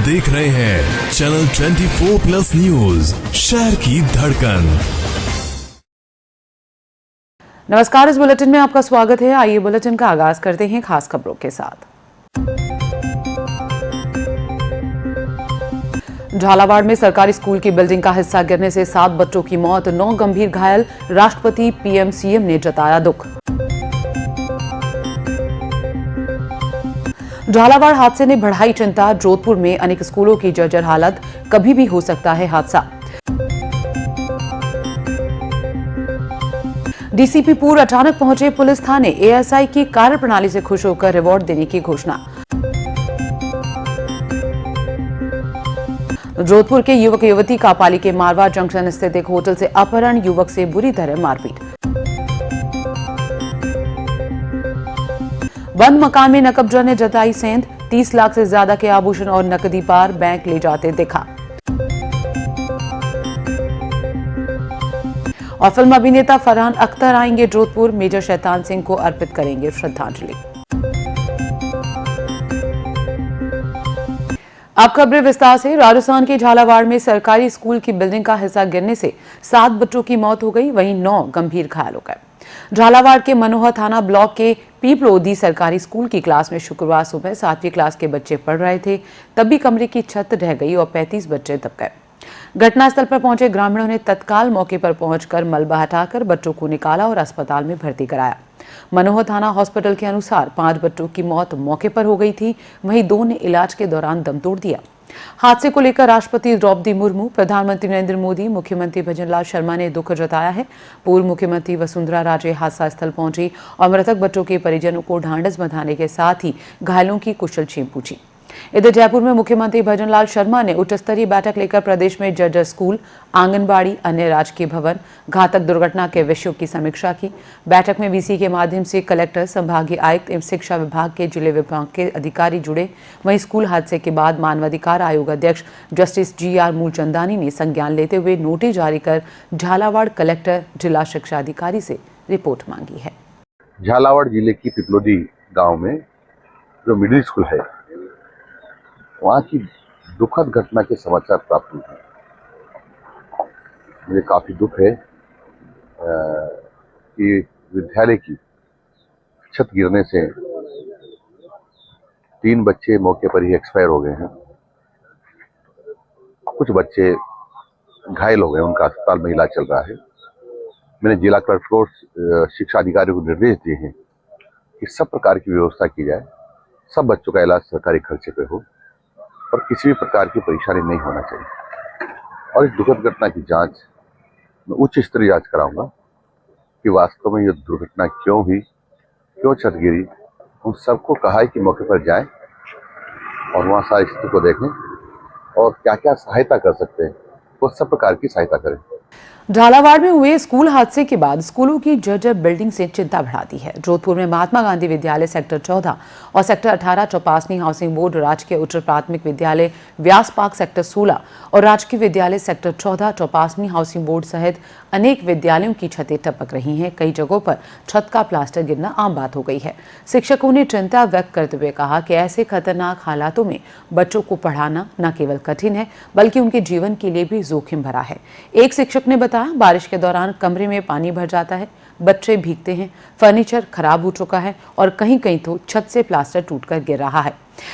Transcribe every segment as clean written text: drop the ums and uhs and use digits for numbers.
देख रहे हैं चैनल 24+ न्यूज, शहर की धड़कन। नमस्कार, इस बुलेटिन में आपका स्वागत है। आइए बुलेटिन का आगाज करते हैं खास खबरों के साथ। झालावाड़ में सरकारी स्कूल की बिल्डिंग का हिस्सा गिरने से 7 बच्चों की मौत, 9 गंभीर घायल। राष्ट्रपति, पीएम, सीएम ने जताया दुख। झालावाड़ हादसे ने बढ़ाई चिंता, जोधपुर में अनेक स्कूलों की जर्जर हालत, कभी भी हो सकता है हादसा। डीसीपी पूर्व अचानक पहुंचे पुलिस थाने, एएसआई की कार्यप्रणाली से खुश होकर रिवॉर्ड देने की घोषणा। जोधपुर के युवक युवती कापाली के मारवा जंक्शन स्थित एक होटल से अपहरण, युवक से बुरी तरह मारपीट। बंद मकान में नकबजों ने जताई सेंध, 30 लाख से ज्यादा के आभूषण और नकदी पार बैंक ले जाते दिखा। और फिल्म अभिनेता फरहान अख्तर आएंगे जोधपुर, मेजर शैतान सिंह को अर्पित करेंगे श्रद्धांजलि। अब खबरें विस्तार से। राजस्थान के झालावाड़ में सरकारी स्कूल की बिल्डिंग का हिस्सा गिरने से 7 बच्चों की मौत हो गई, वहीं 9 गंभीर घायल हो गए। झालावाड़ के मनोहर थाना ब्लॉक के पीपलोदी सरकारी स्कूल की क्लास में शुक्रवार सुबह 7वीं क्लास के बच्चे पढ़ रहे थे, तभी कमरे की छत ढह गई और 35 बच्चे दब गए। घटनास्थल पर पहुंचे ग्रामीणों ने तत्काल मौके पर पहुंचकर मलबा हटाकर बच्चों को निकाला और अस्पताल में भर्ती कराया। मनोहर थाना हॉस्पिटल के अनुसार 5 बच्चों की मौत मौके पर हो गई थी, वहीं 2 ने इलाज के दौरान दम तोड़ दिया। हादसे को लेकर राष्ट्रपति द्रौपदी मुर्मू, प्रधानमंत्री नरेंद्र मोदी, मुख्यमंत्री भजनलाल शर्मा ने दुख जताया है। पूर्व मुख्यमंत्री वसुंधरा राजे हादसा स्थल पहुंची और मृतक बच्चों के परिजनों को ढांढस बंधाने के साथ ही घायलों की कुशलक्षेम पूछी। इधर जयपुर में मुख्यमंत्री भजनलाल शर्मा ने उच्च स्तरीय बैठक लेकर प्रदेश में जर्जर स्कूल, आंगनबाड़ी, अन्य राजकीय भवन, घातक दुर्घटना के विषयों की समीक्षा की। बैठक में वीसी के माध्यम से कलेक्टर, संभागीय आयुक्त एवं शिक्षा विभाग के जिले विभाग के अधिकारी जुड़े। वहीं स्कूल हादसे के बाद मानवाधिकार आयोग अध्यक्ष जस्टिस GR मूलचंदानी ने संज्ञान लेते हुए नोटिस जारी कर झालावाड़ कलेक्टर, जिला शिक्षा अधिकारी से रिपोर्ट मांगी है। झालावाड़ जिले की पिपलोदी गांव में जो मिडिल स्कूल है, वहाँ की दुखद घटना के समाचार प्राप्त हुए हैं। मुझे काफी दुख है कि विद्यालय की छत गिरने से 3 बच्चे मौके पर ही एक्सपायर हो गए हैं। कुछ बच्चे घायल हो गए, उनका अस्पताल में इलाज चल रहा है। मैंने जिला कलेक्टर को, शिक्षा अधिकारियों को निर्देश दिए हैं कि सब प्रकार की व्यवस्था की जाए, सब बच्चों का इलाज सरकारी खर्चे पे हो और किसी भी प्रकार की परेशानी नहीं होना चाहिए। और इस दुखद घटना की जांच मैं उच्च स्तरीय जांच कराऊंगा कि वास्तव में यह दुर्घटना क्यों हुई, क्यों छत गिरी। उन सबको कहा है कि मौके पर जाएं और वहाँ सारी स्थिति को देखें और क्या क्या सहायता कर सकते हैं, वो सब प्रकार की सहायता करें। झालावाड़ में हुए स्कूल हादसे के बाद स्कूलों की जर्जर बिल्डिंग से चिंता बढ़ा दी है। जोधपुर में महात्मा गांधी विद्यालय सेक्टर 14 और सेक्टर 18, चौपासनी हाउसिंग बोर्ड, राजकीय उच्च प्राथमिक विद्यालय व्यास पार्क सेक्टर 16 और राजकीय विद्यालय सेक्टर 14, चौपासनी हाउसिंग बोर्ड सहित अनेक विद्यालयों की छतें टपक रही हैं। कई जगहों पर छत का प्लास्टर गिरना आम बात हो गई है। शिक्षकों ने चिंता व्यक्त करते हुए कहा कि ऐसे खतरनाक हालातों में बच्चों को पढ़ाना न केवल कठिन है, बल्कि उनके जीवन के लिए भी जोखिम भरा है। एक शिक्षक ने बताया, बारिश के दौरान कमरे में पानी भर जाता है, बच्चे भीगते हैं, फर्नीचर खराब हो चुका है और कहीं कहीं तो छत से प्लास्टर टूटकर गिर रहा है।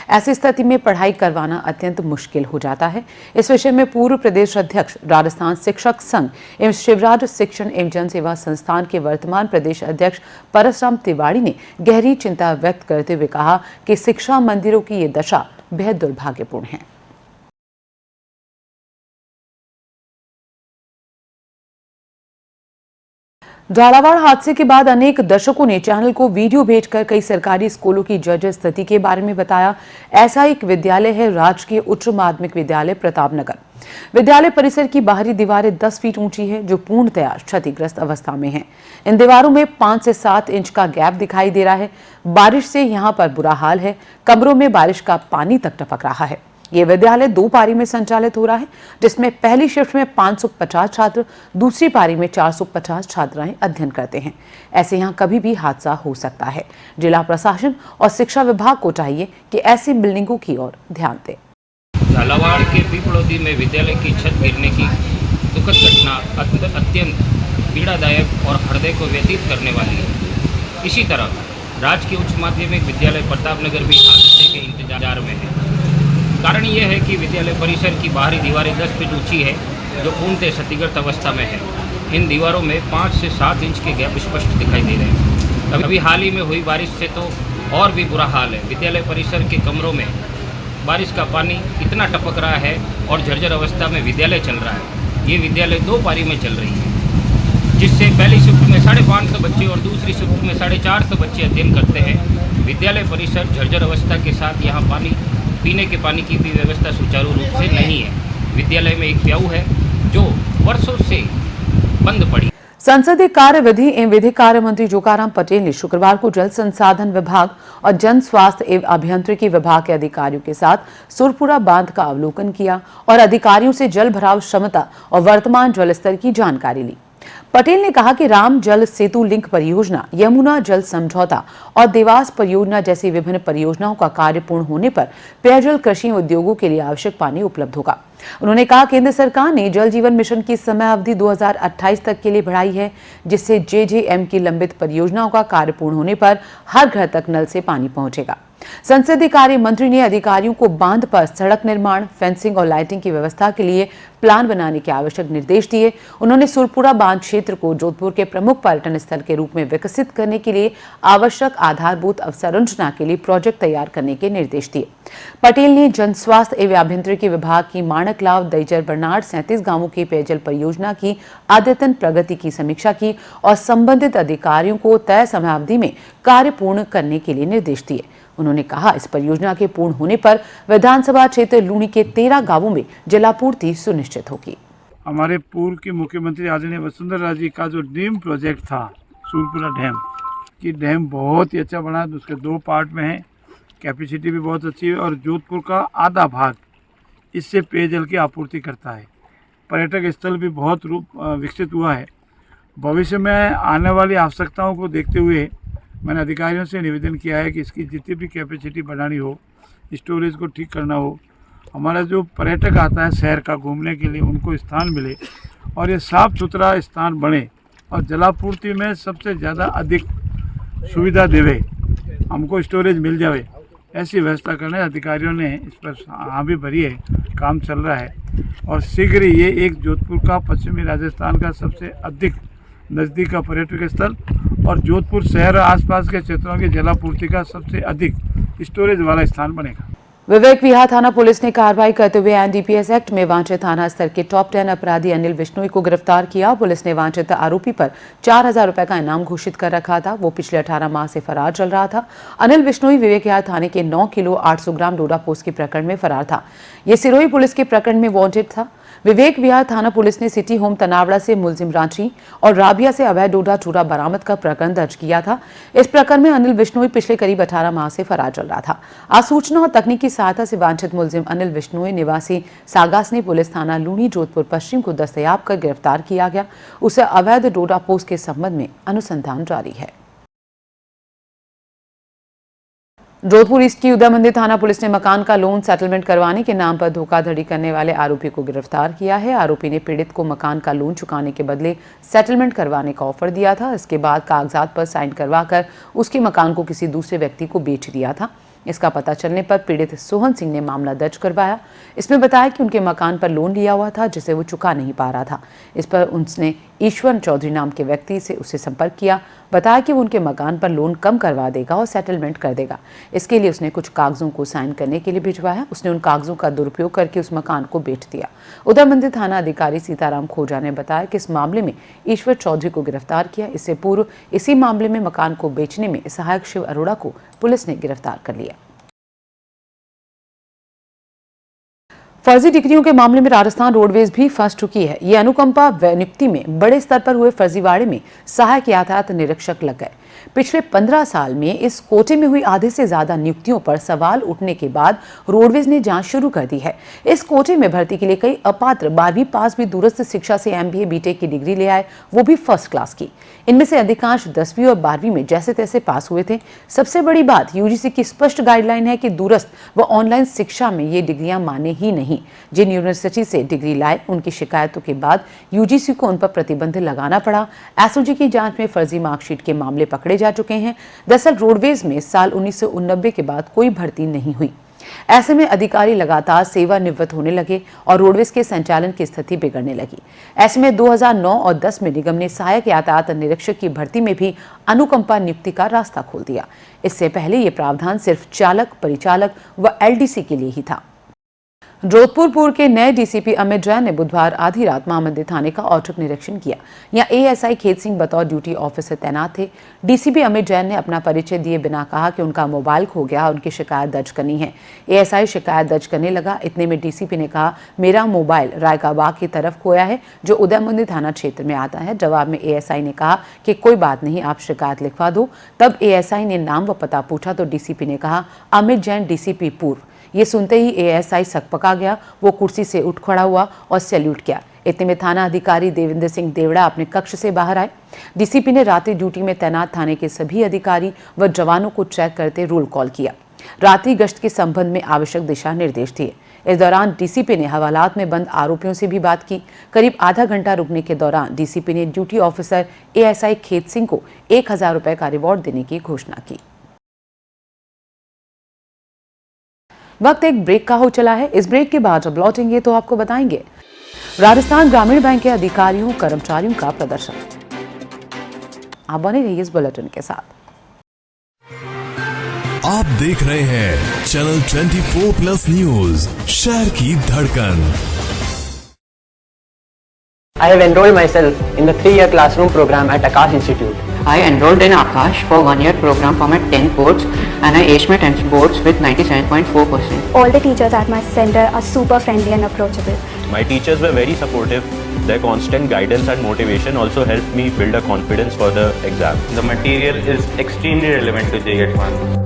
ऐसी स्थिति में पढ़ाई करवाना अत्यंत मुश्किल हो जाता है। इस विषय में पूर्व प्रदेश अध्यक्ष, राजस्थान शिक्षक संघ एवं शिवराज शिक्षण एवं जन सेवा संस्थान के वर्तमान प्रदेश अध्यक्ष परसराम तिवाड़ी ने गहरी चिंता व्यक्त करते हुए कहा कि शिक्षा मंदिरों की ये दशा बेहद दुर्भाग्यपूर्ण है। झालावाड़ हादसे के बाद अनेक दर्शकों ने चैनल को वीडियो भेजकर कई सरकारी स्कूलों की जर्जर स्थिति के बारे में बताया। ऐसा एक विद्यालय है राजकीय उच्च माध्यमिक विद्यालय प्रतापनगर। विद्यालय परिसर की बाहरी दीवारें 10 फीट ऊंची है, जो पूर्णतया क्षतिग्रस्त अवस्था में है। इन दीवारों में 5 से 7 इंच का गैप दिखाई दे रहा है। बारिश से यहाँ पर बुरा हाल है, कमरों में बारिश का पानी तक टपक रहा है। ये विद्यालय 2 पारी में संचालित हो रहा है, जिसमें पहली शिफ्ट में 550 छात्र, दूसरी पारी में 450 छात्राएं अध्ययन करते हैं। ऐसे यहाँ कभी भी हादसा हो सकता है। जिला प्रशासन और शिक्षा विभाग को चाहिए कि ऐसी बिल्डिंगों की ओर ध्यान दें। झालावाड़ के पीपलोदी में विद्यालय की छत गिरने की दुखद घटना अत्यंत पीड़ादायक और हृदय को व्यतीत करने वाली है। इसी तरह राजकीय उच्च माध्यमिक विद्यालय प्रतापनगर भी हादसे के इंतजार में है। कारण यह है कि विद्यालय परिसर की बाहरी दीवारें 10 फीट ऊंची है, जो पूर्णतः क्षतिग्रस्त अवस्था में है। इन दीवारों में 5 से 7 इंच के गैप स्पष्ट दिखाई दे रहे हैं। अभी हाल ही में हुई बारिश से तो और भी बुरा हाल है। विद्यालय परिसर के कमरों में बारिश का पानी इतना टपक रहा है और जर्जर अवस्था में विद्यालय चल रहा है। ये विद्यालय 2 पारी में चल रही है, जिससे पहली शिफ्ट में 550 बच्चे और दूसरी शिफ्ट में 450 बच्चे अध्ययन करते हैं। विद्यालय परिसर जर्जर अवस्था के साथ यहाँ पीने के पानी की भी व्यवस्था सुचारू रूप से नहीं है। विद्यालय में एक प्याऊ है जो वर्षों से बंद पड़ी। संसदीय कार्य विधि एवं विधिक कार्य मंत्री जोकाराम पटेल ने शुक्रवार को जल संसाधन विभाग और जन स्वास्थ्य एवं अभियांत्रिकी विभाग के अधिकारियों के साथ सुरपुरा बांध का अवलोकन किया और अधिकारियों से जल भराव क्षमता और वर्तमान जल स्तर की जानकारी ली। पटेल ने कहा कि राम जल सेतु लिंक परियोजना, यमुना जल समझौता और देवास परियोजना जैसी विभिन्न परियोजनाओं का कार्य पूर्ण होने पर पेयजल कृषि उद्योगों के लिए आवश्यक पानी उपलब्ध होगा। उन्होंने कहा केंद्र सरकार ने जल जीवन मिशन की समय अवधि 2028 तक के लिए बढ़ाई है, जिससे जेजेएम की लंबित परियोजनाओं का कार्य पूर्ण होने पर हर घर तक नल से पानी पहुंचेगा। संसदीय कार्य मंत्री ने अधिकारियों को बांध पर सड़क निर्माण, फेंसिंग और लाइटिंग की व्यवस्था के लिए प्लान बनाने के आवश्यक निर्देश दिए। उन्होंने सुरपुरा बांध क्षेत्र को जोधपुर के प्रमुख पर्यटन स्थल के रूप में विकसित करने के लिए आवश्यक आधारभूत अवसंरचना के लिए प्रोजेक्ट तैयार करने के निर्देश दिए। पटेल ने जन स्वास्थ्य एवं अभियांत्रिकी विभाग की माणकलाव, दैजर, बरनाड़ 37 गांवों की पेयजल परियोजना की अद्यतन प्रगति की समीक्षा की और संबंधित अधिकारियों को तय समयावधि में कार्य पूर्ण करने के लिए निर्देश दिए। उन्होंने कहा इस परियोजना के पूर्ण होने पर विधानसभा क्षेत्र लूणी के 13 गांवों में जलापूर्ति सुनिश्चित होगी। हमारे पूर्व के मुख्यमंत्री आदरणीय वसुंधरा जी का जो डैम प्रोजेक्ट था सूरपुरा डैम की डैम बहुत ही अच्छा बना। उसके 2 पार्ट में है, कैपेसिटी भी बहुत अच्छी है और जोधपुर का आधा भाग इससे पेयजल की आपूर्ति करता है। पर्यटक स्थल भी बहुत रूप विकसित हुआ है। भविष्य में आने वाली आवश्यकताओं को देखते हुए मैंने अधिकारियों से निवेदन किया है कि इसकी जितनी भी कैपेसिटी बढ़ानी हो, स्टोरेज को ठीक करना हो, हमारा जो पर्यटक आता है शहर का घूमने के लिए उनको स्थान मिले और ये साफ़ सुथरा स्थान बने और जलापूर्ति में सबसे ज़्यादा अधिक सुविधा देवे, हमको स्टोरेज मिल जाए, ऐसी व्यवस्था करने अधिकारियों ने इस पर हाँ भी भरी है। काम चल रहा है और शीघ्र ये एक जोधपुर का पश्चिमी राजस्थान का सबसे अधिक नज़दीक का पर्यटक स्थल और जोधपुर शहर आसपास के क्षेत्रों की जलापूर्ति का सबसे अधिक स्टोरेज वाला स्थान बनेगा। विवेक विहार थाना पुलिस ने कार्रवाई करते हुए एनडीपीएस एक्ट में वांछित थाना स्तर के टॉप 10 अपराधी अनिल बिश्नोई को गिरफ्तार किया। पुलिस ने वांछित आरोपी पर 4000 रुपए का इनाम घोषित कर रखा था। वो पिछले 18 माह से फरार चल रहा था। अनिल बिश्नोई विवेक विहार थाने के 9 किलो 800 ग्राम डोडा पोस्ट के प्रकरण में फरार था। ये सिरोही पुलिस के प्रकरण में वांटेड था। विवेक विहार थाना पुलिस ने सिटी होम तनावड़ा से मुलजिम रांची और राबिया से अवैध डोडा चूरा बरामद का प्रकरण दर्ज किया था। इस प्रकरण में अनिल बिश्नोई पिछले करीब 18 माह से फरार चल रहा था। आज सूचना और तकनीकी सहायता से वांछित मुलजिम अनिल बिश्नोई निवासी सागासनी पुलिस थाना लूणी जोधपुर पश्चिम को दस्तयाब कर गिरफ्तार किया गया। उसे अवैध डोडा पोस्ट के संबंध में अनुसंधान जारी है। जोधपुर ईस्ट की उदय मंदिर थाना पुलिस ने मकान का लोन सेटलमेंट करवाने के नाम पर धोखाधड़ी करने वाले आरोपी को गिरफ्तार किया है। आरोपी ने पीड़ित को मकान का लोन चुकाने के बदले सेटलमेंट करवाने का ऑफर दिया था। इसके बाद कागजात पर साइन करवाकर उसके मकान को किसी दूसरे व्यक्ति को बेच दिया था। इसका पता चलने पर पीड़ित सोहन सिंह ने मामला दर्ज करवाया। इसमें बताया कि उनके मकान पर लोन लिया हुआ था जिसे वो चुका नहीं पा रहा था। इस पर उसने ईश्वर चौधरी नाम के व्यक्ति से उससे संपर्क किया। बताया कि वो उनके मकान पर लोन कम करवा देगा और सेटलमेंट कर देगा। इसके लिए उसने कुछ कागजों को साइन करने के लिए भिजवाया। उसने उन कागजों का दुरुपयोग करके उस मकान को बेच दिया। उदय मंदिर थाना अधिकारी सीताराम खोजा ने बताया कि इस मामले में ईश्वर चौधरी को गिरफ्तार किया। इससे पूर्व इसी मामले में मकान को बेचने में सहायक शिव अरोड़ा को पुलिस ने गिरफ्तार कर लिया। फर्जी डिग्रियों के मामले में राजस्थान रोडवेज भी फंस चुकी है। ये अनुकंपा नियुक्ति में बड़े स्तर पर हुए फर्जीवाड़े में सहायक यातायात निरीक्षक लग गए। पिछले 15 साल में इस कोटे में हुई आधे से ज्यादा नियुक्तियों पर सवाल उठने के बाद रोडवेज ने जांच शुरू कर दी है। इस कोटे में भर्ती के लिए कई अपात्र 12वीं पास भी दूरस्थ शिक्षा से MBA BTech की डिग्री ले आए, वो भी फर्स्ट क्लास की। इनमें से अधिकांश 10वीं और 12वीं में जैसे तैसे पास हुए थे। सबसे बड़ी बात UGC की स्पष्ट गाइडलाइन है कि दूरस्थ व ऑनलाइन शिक्षा में ये डिग्रियां माने ही नहीं। जिन यूनिवर्सिटी से डिग्री लाए उनकी शिकायतों के बाद UGC को उन पर प्रतिबंध लगाना पड़ा। SOG की जांच में फर्जी मार्कशीट के मामले पकड़े जा चुके हैं। दरअसल रोडवेज में साल 1989 के बाद कोई भर्ती नहीं हुई। ऐसे में अधिकारी लगातार सेवानिवृत्त होने लगे और रोडवेज के संचालन की स्थिति बिगड़ने लगी। ऐसे में 2009 और 10 में निगम ने सहायक यातायात निरीक्षक की भर्ती में भी अनुकंपा नियुक्ति का रास्ता खोल दिया। इससे पहले ये प्रावधान सिर्फ चालक, परिचालक व LDC के लिए ही था। जोधपुर पूर्व के नए DCP अमित जैन ने बुधवार आधी रात मां मंदिर थाने का औचक निरीक्षण किया। यहाँ ASI खेत सिंह बतौर ड्यूटी ऑफिसर तैनात थे। DCP अमित जैन ने अपना परिचय दिए बिना कहा कि उनका मोबाइल खो गया, उनकी शिकायत दर्ज करनी है। ASI शिकायत दर्ज करने लगा। इतने में DCP ने कहा, मेरा मोबाइल रायकाबाग की तरफ खोया है, जो उदय मंदिर थाना क्षेत्र में आता है। जवाब में ASI ने कहा कि कोई बात नहीं, आप शिकायत लिखवा दो। तब ASI ने नाम व पता पूछा तो DCP ने कहा, अमित जैन DCP पूर्व। ये सुनते ही ASI सकपका गया। वो कुर्सी से उठ खड़ा हुआ और सैल्यूट किया। इतने में थाना अधिकारी देवेंद्र सिंह देवड़ा अपने कक्ष से बाहर आए। DCP ने रात्रि ड्यूटी में तैनात थाने के सभी अधिकारी व जवानों को चेक करते रोल कॉल किया। रात्रि गश्त के संबंध में आवश्यक दिशा निर्देश दिए। इस दौरान DCP ने हवालात में बंद आरोपियों से भी बात की। करीब आधा घंटा रुकने के दौरान DCP ने ड्यूटी ऑफिसर ASI खेत सिंह को 1000 रुपए का रिवॉर्ड देने की घोषणा की। वक्त एक ब्रेक का हो चला है। इस ब्रेक के बाद जब लौटेंगे तो आपको बताएंगे राजस्थान ग्रामीण बैंक के अधिकारियों कर्मचारियों का प्रदर्शन। आप बने रहिए इस बुलेटिन के साथ। आप देख रहे हैं चैनल 24+ न्यूज, शहर की धड़कन। I have enrolled myself in the 3-year classroom program at Akash Institute. I enrolled in Akash for 1-year program for my 10 boards and I aced my 10 boards with 97.4%. All the teachers at my center are super friendly and approachable. My teachers were very supportive. Their constant guidance and motivation also helped me build a confidence for the exam. The material is extremely relevant to JET 1.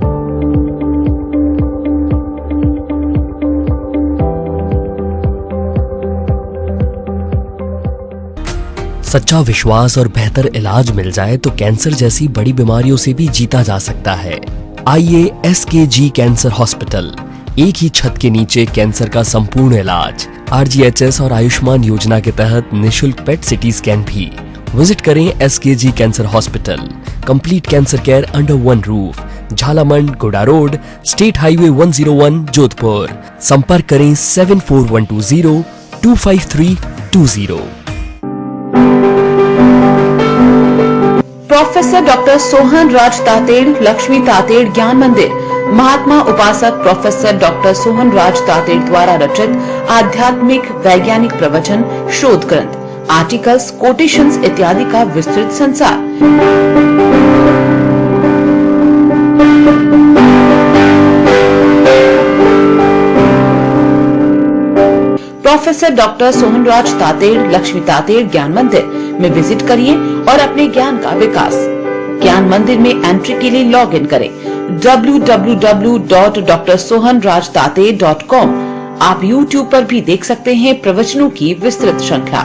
सच्चा विश्वास और बेहतर इलाज मिल जाए तो cancer जैसी बड़ी बीमारियों से भी जीता जा सकता है। आइए SKG कैंसर हॉस्पिटल, एक ही छत के नीचे कैंसर का संपूर्ण इलाज। RGHS और आयुष्मान योजना के तहत निशुल्क पेट CT स्कैन भी। विजिट करें SKG cancer hospital, complete cancer care under one roof, Jhalamand, गोडा रोड, स्टेट हाईवे 101, जोधपुर। संपर्क करें 74120 25320। प्रोफेसर डॉक्टर सोहन राज तातेड़, लक्ष्मी तातेड़ ज्ञान मंदिर। महात्मा उपासक प्रोफेसर डॉक्टर सोहन राज तातेड़ द्वारा रचित आध्यात्मिक वैज्ञानिक प्रवचन, शोध ग्रंथ, आर्टिकल्स, कोटेशंस इत्यादि का विस्तृत संसार। प्रोफेसर डॉक्टर सोहन राज तातेड़, लक्ष्मी तातेड़ ज्ञान मंदिर में विजिट करिए और अपने ज्ञान का विकास। ज्ञान मंदिर में एंट्री के लिए लॉग इन करें www.drsohanrajtate.com। आप YouTube पर भी देख सकते हैं प्रवचनों की विस्तृत श्रृंखला।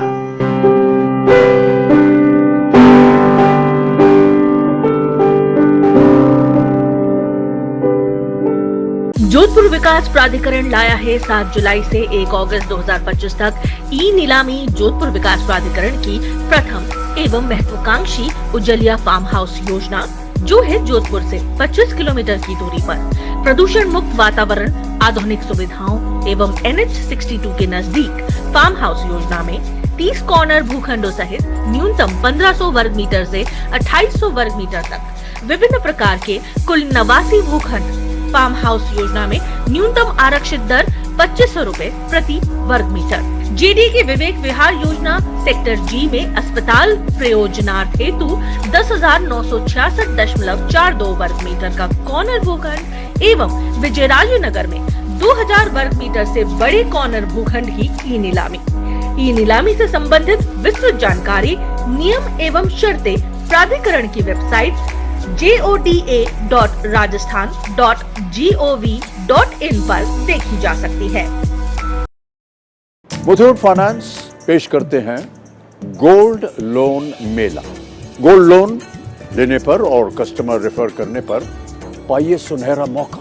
जोधपुर विकास प्राधिकरण लाया है 7 जुलाई से 1 अगस्त 2025 तक ई नीलामी। जोधपुर विकास प्राधिकरण की प्रथम एवं महत्वाकांक्षी उज्जैलिया फार्म हाउस योजना, जो है जोधपुर से 25 किलोमीटर की दूरी पर, प्रदूषण मुक्त वातावरण, आधुनिक सुविधाओं एवं NH 62 के नजदीक। फार्म हाउस योजना में 30 कॉर्नर भूखंडों सहित न्यूनतम 1500 वर्ग मीटर से 2800 वर्ग मीटर तक विभिन्न प्रकार के कुल 89 भूखंड। फार्म हाउस योजना में न्यूनतम आरक्षित दर 2500 रुपए प्रति वर्ग मीटर। JD के विवेक विहार योजना सेक्टर G में अस्पताल प्रयोजनार्थ हेतु 10,966.42 वर्ग मीटर का कॉर्नर भूखंड एवं विजयराजे नगर में 2000 वर्ग मीटर से बड़े कॉर्नर भूखंड की ई नीलामी। ई नीलामी से संबंधित विस्तृत जानकारी, नियम एवं शर्तें प्राधिकरण की वेबसाइट joda.rajasthan.gov.in पर देखी जा सकती है। मुथूट फाइनेंस पेश करते हैं गोल्ड लोन मेला। गोल्ड लोन लेने पर और कस्टमर रेफर करने पर पाइए सुनहरा मौका,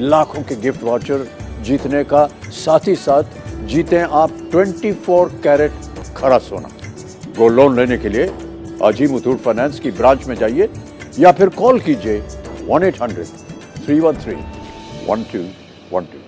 लाखों के गिफ्ट वाउचर जीतने का, साथ ही साथ जीतें आप 24 कैरेट खरा सोना। गोल्ड लोन लेने के लिए आज ही मुथूट फाइनेंस की ब्रांच में जाइए या फिर कॉल कीजिए 1-800-313-1212।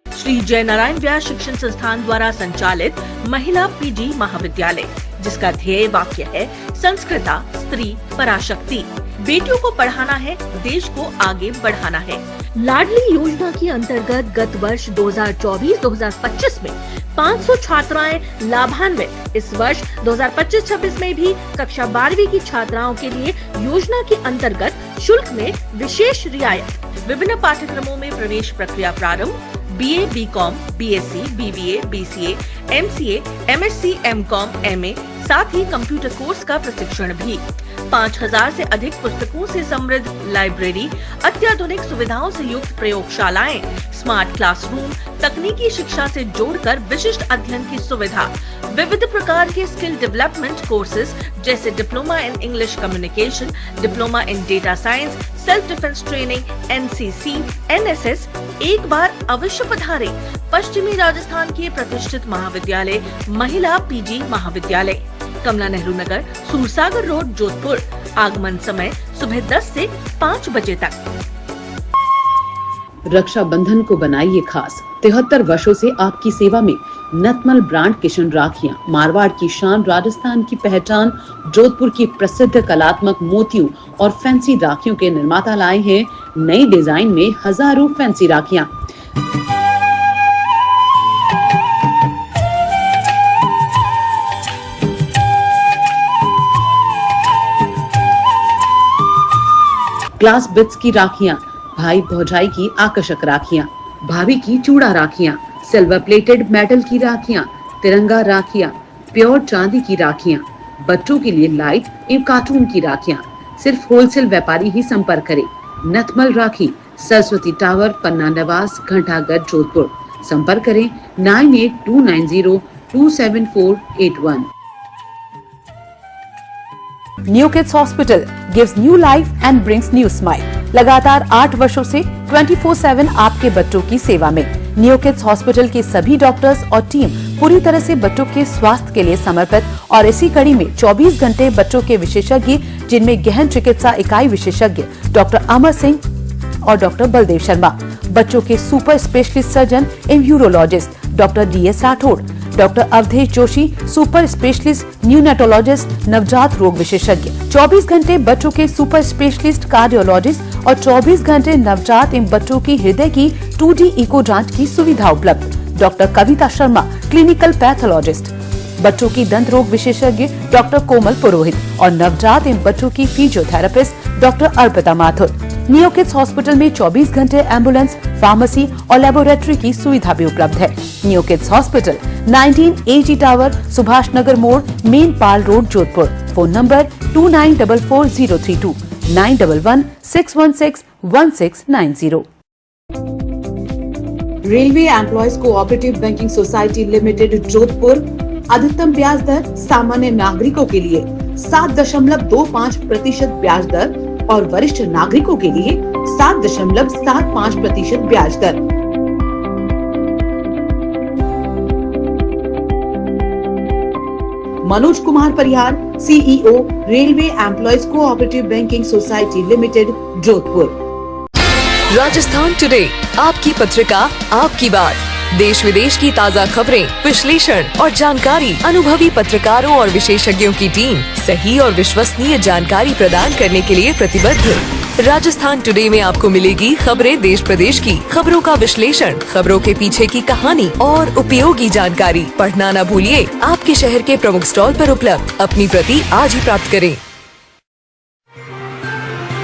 श्री जयनारायण व्यास शिक्षण संस्थान द्वारा संचालित महिला पीजी महाविद्यालय, जिसका ध्येय वाक्य है संस्कृता स्त्री पराशक्ति। बेटियों को पढ़ाना है, देश को आगे बढ़ाना है। लाडली योजना के अंतर्गत गत वर्ष 2024-2025 में 500 छात्राएं लाभान्वित। इस वर्ष 2025-26 में भी कक्षा 12वीं की छात्राओं के लिए योजना के अंतर्गत शुल्क में विशेष रियायत। विभिन्न पाठ्यक्रमों में प्रवेश प्रक्रिया प्रारंभ। BA, BCom, BSc, BBA, BCA, MCA, MSc, MCom, MA, साथ ही कंप्यूटर कोर्स का प्रशिक्षण भी। 5000 से अधिक पुस्तकों से समृद्ध लाइब्रेरी, अत्याधुनिक सुविधाओं से युक्त प्रयोगशालाएं, स्मार्ट क्लासरूम, तकनीकी शिक्षा से जोड़कर विशिष्ट अध्ययन की सुविधा, विविध प्रकार के स्किल डेवलपमेंट कोर्सेज जैसे diploma in English communication, diploma in data science, self defence training, NCC, NSS। एक बार अवश्य पधारें पश्चिमी राजस्थान के प्रतिष्ठित महाविद्यालय महिला पीजी महाविद्यालय, कमला नेहरू नगर, सूरसागर रोड, जोधपुर। आगमन समय सुबह 10 से 5 बजे तक। रक्षाबंधन को बनाइए खास। 73 वर्षों से आपकी सेवा में नतमल ब्रांड किशन राखियां, मारवाड़ की शान, राजस्थान की पहचान। जोधपुर की प्रसिद्ध कलात्मक मोतियों और फैंसी राखियों के निर्माता लाए हैं नई डिजाइन में हजारों फैंसी राखियां। ग्लास बिट्स की राखियां, भाई भौजाई की आकर्षक राखियां, भाभी की चूड़ा राखियां, सिल्वर प्लेटेड मेटल की राखियां, तिरंगा राखियां, प्योर चांदी की राखियां, बच्चों के लिए लाइट एवं कार्टून की राखियां। सिर्फ होलसेल व्यापारी ही संपर्क करें। नतमल राखी, सरस्वती टावर, पन्ना निवास, घंटागढ़, जोधपुर। संपर्क करें 9829027481। New kids hospital gives new life and brings new smile. लगातार 8 वर्षों से 24/7 आपके बच्चों की सेवा में न्यू किड्स हॉस्पिटल के सभी डॉक्टर्स और टीम पूरी तरह से बच्चों के स्वास्थ्य के लिए समर्पित। और इसी कड़ी में 24 घंटे बच्चों के विशेषज्ञ, जिनमें गहन चिकित्सा इकाई विशेषज्ञ डॉक्टर अमर सिंह और डॉक्टर बलदेव शर्मा, बच्चों के सुपर स्पेशलिस्ट सर्जन एवं urologist doctor DS Rathore, doctor Awadhesh Joshi, super specialist neonatologist, नवजात रोग विशेषज्ञ, 24 घंटे बच्चों के सुपर स्पेशलिस्ट कार्डियोलॉजिस्ट और 24 घंटे नवजात एवं बच्चों की हृदय की 2D इको जांच की सुविधा उपलब्ध। Doctor Kavita Sharma, clinical pathologist, बच्चों की दंत रोग विशेषज्ञ डॉक्टर कोमल पुरोहित और नवजात एवं बच्चों की physiotherapist doctor Arpita Mathur. Neo kids hospital में 24 घंटे एम्बुलेंस, फार्मेसी और लेबोरेटरी की सुविधा भी उपलब्ध है। Neo kids hospital 19 AG tower, Subhash Nagar मोड़, main Pal road, Jodhpur. Phone number 29440329 9116161690। Railway employees cooperative banking society limited, Jodhpur. अधिकतम ब्याज दर सामान्य नागरिकों के लिए 7.25% ब्याज दर और वरिष्ठ नागरिकों के लिए 7.75% ब्याज दर। मनोज कुमार परिहार, CEO, railway employees cooperative banking society limited, Jodhpur. Rajasthan today, आपकी पत्रिका, आपकी बात। देश विदेश की ताज़ा खबरें, विश्लेषण और जानकारी, अनुभवी पत्रकारों और विशेषज्ञों की टीम सही और विश्वसनीय जानकारी प्रदान करने के लिए प्रतिबद्ध। राजस्थान टुडे में आपको मिलेगी खबरें देश प्रदेश की, खबरों का विश्लेषण, खबरों के पीछे की कहानी और उपयोगी जानकारी। पढ़ना न भूलिए, आपके शहर के प्रमुख स्टॉल पर उपलब्ध। अपनी प्रति आज ही प्राप्त करें।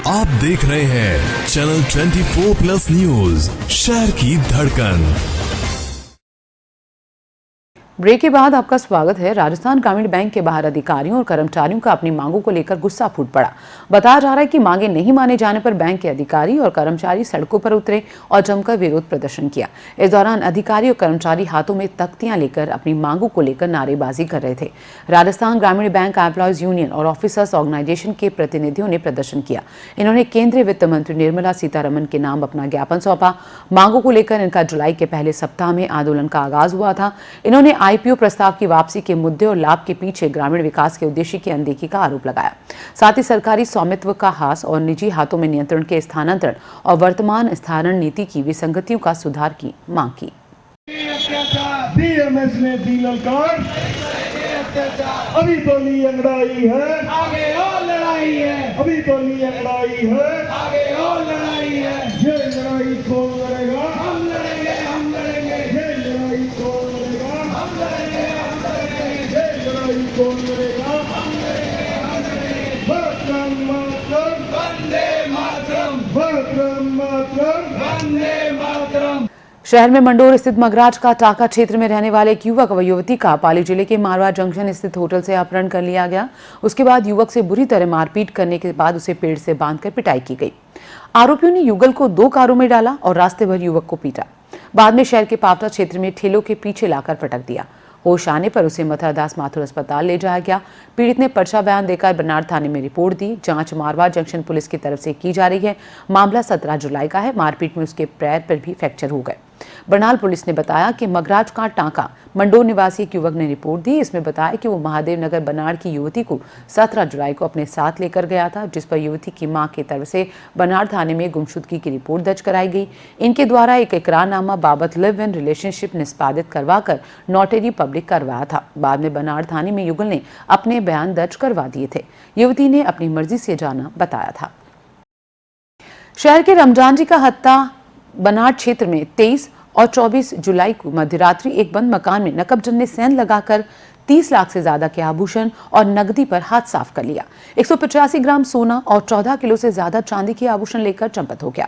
आप देख रहे हैं चैनल 24+ न्यूज, शहर की धड़कन। ब्रेक के बाद आपका स्वागत है। राजस्थान ग्रामीण बैंक के बाहर अधिकारियों और कर्मचारियों का अपनी मांगों को लेकर गुस्सा फूट पड़ा। बताया जा रहा है कि मांगे नहीं माने जाने पर बैंक के अधिकारी और कर्मचारी सड़कों पर उतरे और जमकर विरोध प्रदर्शन किया। इस दौरान अधिकारी और कर्मचारी हाथों में तख्तियां लेकर अपनी मांगों को लेकर नारेबाजी कर रहे थे। राजस्थान ग्रामीण बैंक एम्प्लॉयज यूनियन और ऑफिसर्स ऑर्गेनाइजेशन के प्रतिनिधियों ने प्रदर्शन किया। इन्होंने केंद्रीय वित्त मंत्री निर्मला सीतारमण के नाम अपना ज्ञापन सौंपा। मांगों को लेकर इनका जुलाई के पहले सप्ताह में आंदोलन का आगाज हुआ था। इन्होंने आईपीओ प्रस्ताव की वापसी के मुद्दे और लाभ के पीछे ग्रामीण विकास के उद्देश्य की अनदेखी का आरोप लगाया। साथ ही सरकारी स्वामित्व का ह्रास और निजी हाथों में नियंत्रण के स्थानांतरण और वर्तमान स्थानांतरण नीति की विसंगतियों का सुधार की मांग की। बीएमएस ने दी ललकार, अभी तो ली अंगड़ाई है, आगे और लड़ाई है, अभी तो ली अंगड़ाई है, आगे और लड़ाई है। ये लड़ाई कौन लड़ेगा? हम लड़ेंगे, हम लड़ेंगे। ये लड़ाई कौन लड़ेगा? हम लड़ेंगे, हम लड़ेंगे। ये लड़ाई कौन लड़ेगा? हम लड़ेंगे, हम लड़ेंगे। वंदे मातरम, वंदे मातरम, वंदे मातरम, वंदे मातरम। शहर में मंडोर स्थित मगराज का टाका क्षेत्र में रहने वाले एक युवक व युवती का पाली जिले के मारवाड़ जंक्शन स्थित होटल से अपहरण कर लिया गया। उसके बाद युवक से बुरी तरह मारपीट करने के बाद उसे पेड़ से बांधकर पिटाई की गई। आरोपियों ने युगल को 2 कारों में डाला और रास्ते भर युवक को पीटा। बाद में शहर के पावटा क्षेत्र में ठेलों के पीछे लाकर पटक दिया। होश आने पर उसे मथुरादास माथुर अस्पताल ले जाया गया। पीड़ित ने पर्चा बयान देकर बरनाड़ थाने में रिपोर्ट दी। जांच मारवाड़ जंक्शन पुलिस की तरफ से की जा रही है। मामला 17 जुलाई का है। मारपीट में उसके पैर पर भी फ्रैक्चर हो गए। बरनाल पुलिस ने बताया कि मगराज का टांका मंडोर निवासी एक युवक ने रिपोर्ट दी। इसमें बताया कि वो महादेव नगर बनाड़ की युवती को 17 जुलाई को अपने साथ लेकर गया था, जिस पर युवती की मां की तरफ से बनाड़ थाने में गुमशुदगी की रिपोर्ट दर्ज कराई गई। इनके द्वारा एक इकरारनामा बाबत लिव इन रिलेशनशिप निष्पादित करवाकर नोटरी पब्लिक करवाया था। बाद में बनाड़ थाने में युगल ने अपने बयान दर्ज करवा दिए थे। युवती ने अपनी मर्जी से जाना बताया था। शहर के रमजान जी का हत्ता बनाड़ क्षेत्र में 23 और 24 जुलाई को मध्यरात्रि एक बंद मकान में नकबजन ने सेंध लगाकर 30 लाख से ज्यादा के आभूषण और नकदी पर हाथ साफ कर लिया। 185 ग्राम सोना और 14 किलो से ज्यादा चांदी के आभूषण लेकर चंपत हो गया।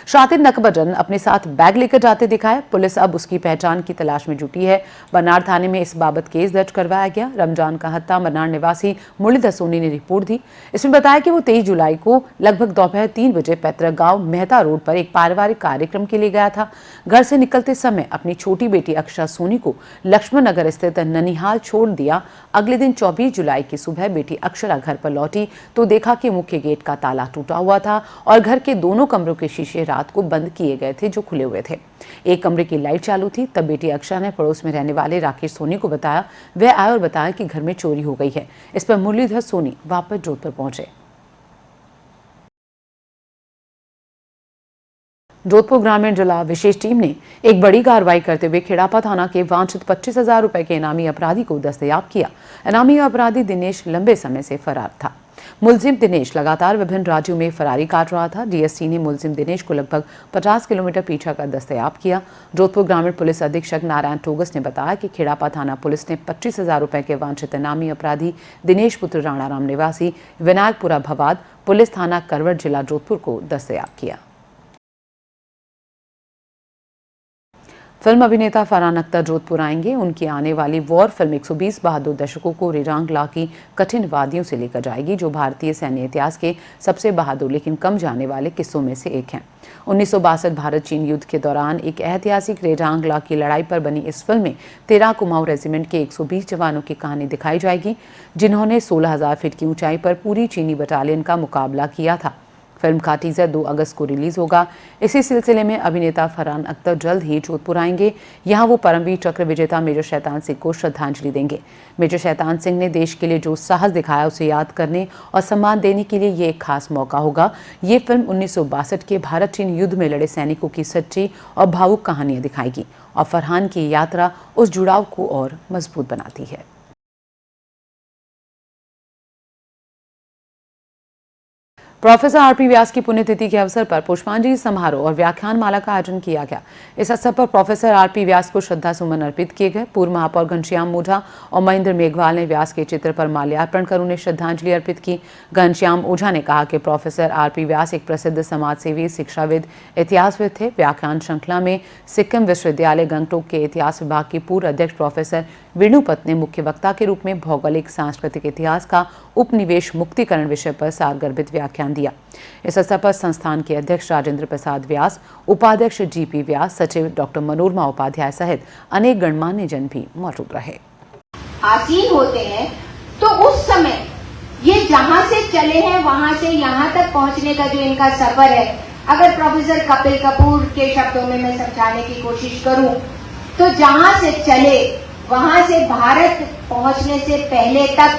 शातिर नकबजन अपने साथ बैग लेकर जाते दिखाए। पुलिस अब उसकी पहचान की तलाश में जुटी है। बनाड़ थाने में इस बाबत केस दर्ज करवाया गया। रमजान का हत्या बनाड़ निवासी मुरलीधर सोनी ने रिपोर्ट दी। इसमें बताया कि वो 23 जुलाई को लगभग दोपहर 3 बजे पैतृक गांव मेहता रोड पर एक पारिवारिक कार्यक्रम के लिए गया था। घर से निकलते समय अपनी छोटी बेटी अक्षरा सोनी को लक्ष्मण नगर स्थित ननिहाल छोड़ दिया। अगले दिन 24 जुलाई की सुबह बेटी अक्षरा घर पर लौटी तो देखा कि मुख्य गेट का ताला टूटा हुआ था और घर के दोनों कमरों के शीशे रात को बंद किए गए थे, जो खुले हुए थे। एक कमरे की लाइट चालू थी। तब बेटी अक्षरा ने पड़ोस में रहने वाले राकेश सोनी को बताया। वह आए और बताया कि घर में चोरी हो गई है। इस पर मुरलीधर सोनी वापस जोधपुर पहुंचे। जोधपुर ग्रामीण जिला विशेष टीम ने एक बड़ी कार्रवाई करते हुए खेड़ापा थाना के वांछित 25,000 रुपए के इनामी अपराधी को दस्तयाब किया। इनामी अपराधी दिनेश लंबे समय से फरार था। मुलजिम दिनेश लगातार विभिन्न राज्यों में फरारी काट रहा था। डीएसटी ने मुलजिम दिनेश को लगभग 50 किलोमीटर पीछा कर दस्तयाब किया। जोधपुर ग्रामीण पुलिस अधीक्षक नारायण टोगस ने बताया कि खेड़ापा थाना पुलिस ने 25,000 रुपए के वांछित इनामी अपराधी दिनेश पुत्र राणाराम निवासी विनायकपुरा भवाद पुलिस थाना करवट जिला जोधपुर को दस्तयाब किया। फिल्म अभिनेता फरहान अख्तर जोधपुर आएंगे। उनकी आने वाली वॉर फिल्म 120 बहादुर दशकों को रेरांगला की कठिन वादियों से लेकर जाएगी, जो भारतीय सैन्य इतिहास के सबसे बहादुर लेकिन कम जाने वाले किस्सों में से एक हैं। 1962 भारत चीन युद्ध के दौरान एक ऐतिहासिक रेरांगला की लड़ाई पर बनी इस फिल्म में 13 कुमाऊं रेजिमेंट के 120 जवानों की कहानी दिखाई जाएगी, जिन्होंने 16,000 फीट की ऊंचाई पर पूरी चीनी बटालियन का मुकाबला किया था। फिल्म का टीजर 2 अगस्त को रिलीज होगा। इसी सिलसिले में अभिनेता फरहान अख्तर जल्द ही जोधपुर आएंगे। यहां वो परमवीर चक्र विजेता मेजर शैतान सिंह को श्रद्धांजलि देंगे। मेजर शैतान सिंह ने देश के लिए जो साहस दिखाया उसे याद करने और सम्मान देने के लिए ये एक खास मौका होगा। ये फिल्म 1962 के भारत चीन युद्ध में लड़े सैनिकों की सच्ची और भावुक कहानियां दिखाएगी और फरहान की यात्रा उस जुड़ाव को और मजबूत बनाती है। प्रोफेसर आरपी व्यास की पुण्यतिथि के अवसर पर पुष्पांजलि समारोह और व्याख्यान माला का आयोजन किया गया। इस अवसर पर प्रोफेसर आरपी व्यास को श्रद्धा सुमन अर्पित किए गए। पूर्व महापौर घनश्याम ओझा और महेंद्र मेघवाल ने व्यास के चित्र पर माल्यार्पण कर उन्हें श्रद्धांजलि अर्पित की। घनश्याम ओझा ने कहा कि प्रोफेसर आरपी व्यास एक प्रसिद्ध समाजसेवी, शिक्षाविद, इतिहासविद थे। व्याख्यान श्रृंखला में सिक्किम विश्वविद्यालय गंगटोक के इतिहास विभाग के पूर्व अध्यक्ष प्रोफेसर वेणुपत ने मुख्य वक्ता के रूप में भौगोलिक सांस्कृतिक इतिहास का उपनिवेश मुक्तिकरण विषय पर सारगर्भित व्याख्यान दिया। इस अवसर पर संस्थान के अध्यक्ष राजेंद्र प्रसाद व्यास, उपाध्यक्ष GP व्यास, सचिव डॉक्टर मनोरमा उपाध्याय सहित अनेक गणमान्य जन भी मौजूद रहे। आसीन होते हैं तो उस समय ये जहां से चले हैं वहां से यहां तक पहुंचने का जो इनका सफर है, अगर प्रोफेसर कपिल कपूर के शब्दों में मैं समझाने की कोशिश करूं तो जहां से चले वहां से भारत पहुंचने से पहले तक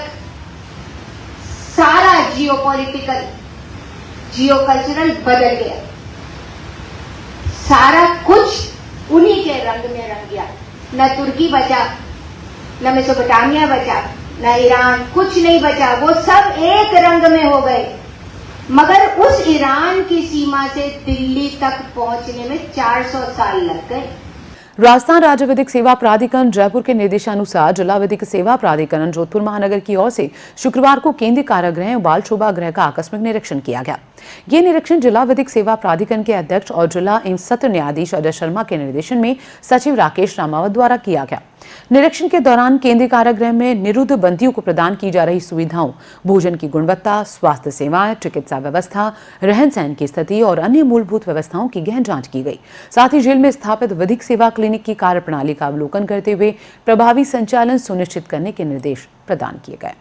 सारा जियोपॉलिटिकल, जियोकल्चरल बदल गया। सारा कुछ उन्हीं के रंग में रंग गया। न तुर्की बचा, न मेसोपोटामिया बचा, न ईरान, कुछ नहीं बचा। वो सब एक रंग में हो गए। मगर उस ईरान की सीमा से दिल्ली तक पहुंचने में 400 साल लग गए। राजस्थान राज्य विधिक सेवा प्राधिकरण जयपुर के निर्देशानुसार जिला विधिक सेवा प्राधिकरण जोधपुर महानगर की ओर से शुक्रवार को केंद्रीय कारागृह और बाल शोभा गृह का आकस्मिक निरीक्षण किया गया। ये निरीक्षण जिला विधिक सेवा प्राधिकरण के अध्यक्ष और जिला एवं सत्र न्यायाधीश अजय शर्मा के निर्देशन में सचिव राकेश रामावत द्वारा किया गया। निरीक्षण के दौरान केंद्रीय कारागृह में निरुद्ध बंदियों को प्रदान की जा रही सुविधाओं, भोजन की गुणवत्ता, स्वास्थ्य सेवाएं, चिकित्सा व्यवस्था, रहन सहन की स्थिति और अन्य मूलभूत व्यवस्थाओं की गहन जांच की गई। साथ ही जेल में स्थापित विधिक सेवा क्लिनिक की कार्यप्रणाली का अवलोकन करते हुए प्रभावी संचालन सुनिश्चित करने के निर्देश प्रदान किए गए।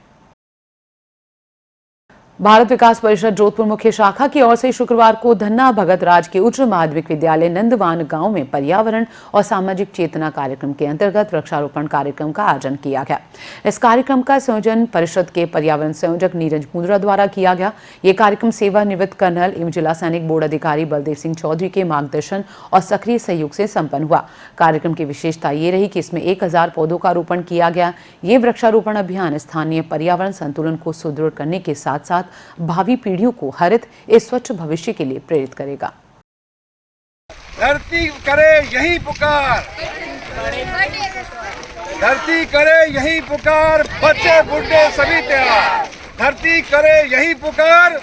भारत विकास परिषद जोधपुर मुख्य शाखा की ओर से शुक्रवार को धन्ना भगत राज के उच्च माध्यमिक विद्यालय नंदवान गांव में पर्यावरण और सामाजिक चेतना कार्यक्रम के अंतर्गत वृक्षारोपण कार्यक्रम का आयोजन किया गया। इस कार्यक्रम का संयोजन परिषद के पर्यावरण संयोजक नीरज मुंद्रा द्वारा किया गया। ये कार्यक्रम सेवानिवृत्त कर्नल एवं जिला सैनिक बोर्ड अधिकारी बलदेव सिंह चौधरी के मार्गदर्शन और सक्रिय सहयोग से संपन्न हुआ। कार्यक्रम की विशेषता ये रही कि इसमें 1000 पौधों का रोपण किया गया। ये वृक्षारोपण अभियान स्थानीय पर्यावरण संतुलन को सुदृढ़ करने के साथ साथ भावी पीढ़ियों को हरित एवं स्वच्छ भविष्य के लिए प्रेरित करेगा। धरती करे यही पुकार, धरती करे यही पुकार, बच्चे बूढ़े सभी तैयार। धरती करे यही पुकार,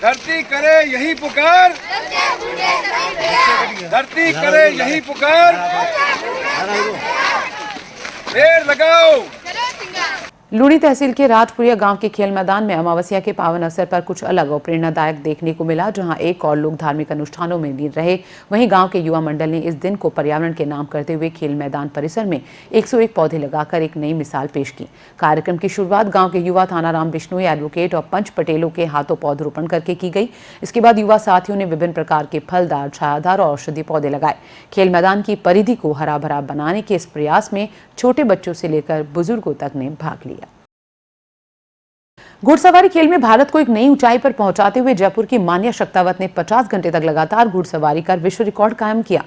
धरती करे यही पुकार, धरती करे यही पुकार, पेड़ लगाओ। लूणी तहसील के राजपुरिया गांव के खेल मैदान में अमावस्या के पावन अवसर पर कुछ अलग और प्रेरणादायक देखने को मिला। जहां एक और लोग धार्मिक अनुष्ठानों में लीन रहे, वहीं गांव के युवा मंडल ने इस दिन को पर्यावरण के नाम करते हुए खेल मैदान परिसर में 101 पौधे लगाकर एक नई मिसाल पेश की। कार्यक्रम की शुरुआत गांव के युवा थानाराम बिश्नोई, एडवोकेट और पंच पटेलों के हाथों पौधरोपण करके की गई। इसके बाद युवा साथियों ने विभिन्न प्रकार के फलदार, छायादार और औषधि पौधे लगाए। खेल मैदान की परिधि को हरा भरा बनाने के इस प्रयास में छोटे बच्चों से लेकर बुजुर्गों तक ने भाग लिया। घुड़सवारी खेल में भारत को एक नई ऊंचाई पर पहुंचाते हुए जयपुर की मान्या शक्तावत ने 50 घंटे तक लगातार घुड़सवारी कर विश्व रिकॉर्ड कायम किया।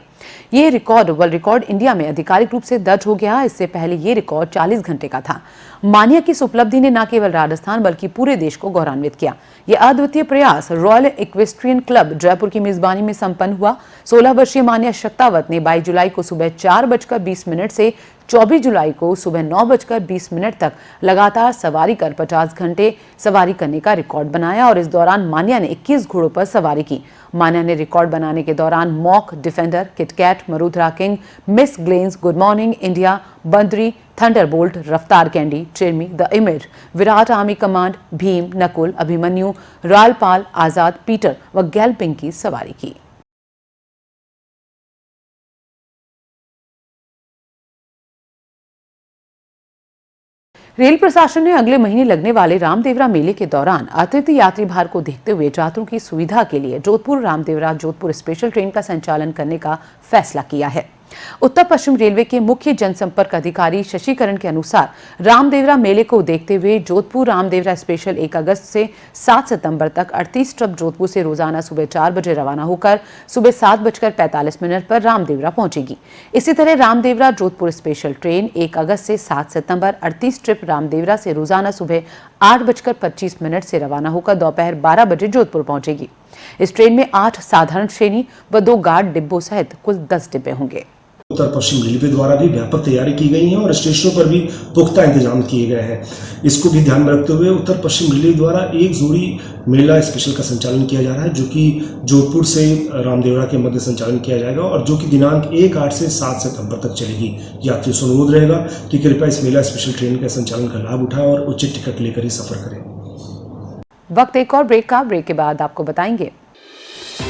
ये रिकॉर्ड वर्ल्ड रिकॉर्ड इंडिया में आधिकारिक रूप से दर्ज हो गया। इससे पहले ये रिकॉर्ड 40 घंटे का था। मान्या की इस उपलब्धि ने न केवल राजस्थान बल्कि पूरे देश को गौरवान्वित किया। यह अद्वितीय प्रयास रॉयल इक्वेस्ट्रियन क्लब जयपुर की मेजबानी में संपन्न हुआ। 16 वर्षीय मान्या शक्तावत ने 22 जुलाई को सुबह 4:20 से 24 जुलाई को सुबह 9:20 तक लगातार सवारी कर 50 घंटे सवारी करने का रिकॉर्ड बनाया और इस दौरान मान्या ने 21 घोड़ों पर सवारी की। मान्या ने रिकॉर्ड बनाने के दौरान mock, defender, KitKat, Marudhara king, miss Glens, good morning India, Bandari, thunderbolt, Raftaar candy, Chirmi, the image, Virat army command, Bheem, Nakul, Abhimanyu, रालपाल, आजाद, पीटर व गैल्पिंग की सवारी की। रेल प्रशासन ने अगले महीने लगने वाले रामदेवरा मेले के दौरान अतिरिक्त यात्री भार को देखते हुए यात्रियों की सुविधा के लिए जोधपुर रामदेवरा जोधपुर स्पेशल ट्रेन का संचालन करने का फैसला किया है। उत्तर पश्चिम रेलवे के मुख्य जनसंपर्क अधिकारी शशिकरण के अनुसार रामदेवरा मेले को देखते हुए जोधपुर रामदेवरा स्पेशल 1 अगस्त से 7 सितंबर तक 38 ट्रक जोधपुर से रोजाना सुबह 4 बजे रवाना होकर सुबह 7:45 पर रामदेवरा पहुंचेगी। इसी तरह रामदेवरा जोधपुर स्पेशल ट्रेन 1 अगस्त से 7 सितंबर 38 ट्रिप रामदेवरा से रोजाना सुबह 8:25 से रवाना होकर दोपहर 12 बजे जोधपुर पहुंचेगी। इस ट्रेन में 8 साधारण श्रेणी व 2 गार्ड डिब्बों सहित कुल 10 डिब्बे होंगे। उत्तर पश्चिम रेलवे द्वारा भी व्यापक तैयारी की गई है और स्टेशनों पर भी पुख्ता इंतजाम किए गए हैं। इसको भी ध्यान में रखते हुए उत्तर पश्चिम रेलवे द्वारा एक जोड़ी मेला स्पेशल का संचालन किया जा रहा है, जो कि जोधपुर से रामदेवरा के मध्य संचालन किया जाएगा और जो कि दिनांक 1-8 से 7 सितंबर तक चलेगी। यात्रियों से अनुरोध रहेगा कि कृपया इस मेला स्पेशल ट्रेन के संचालन का लाभ उठाएं और उचित टिकट लेकर ही सफर करें। वक्त एक और ब्रेक का। ब्रेक के बाद आपको बताएंगे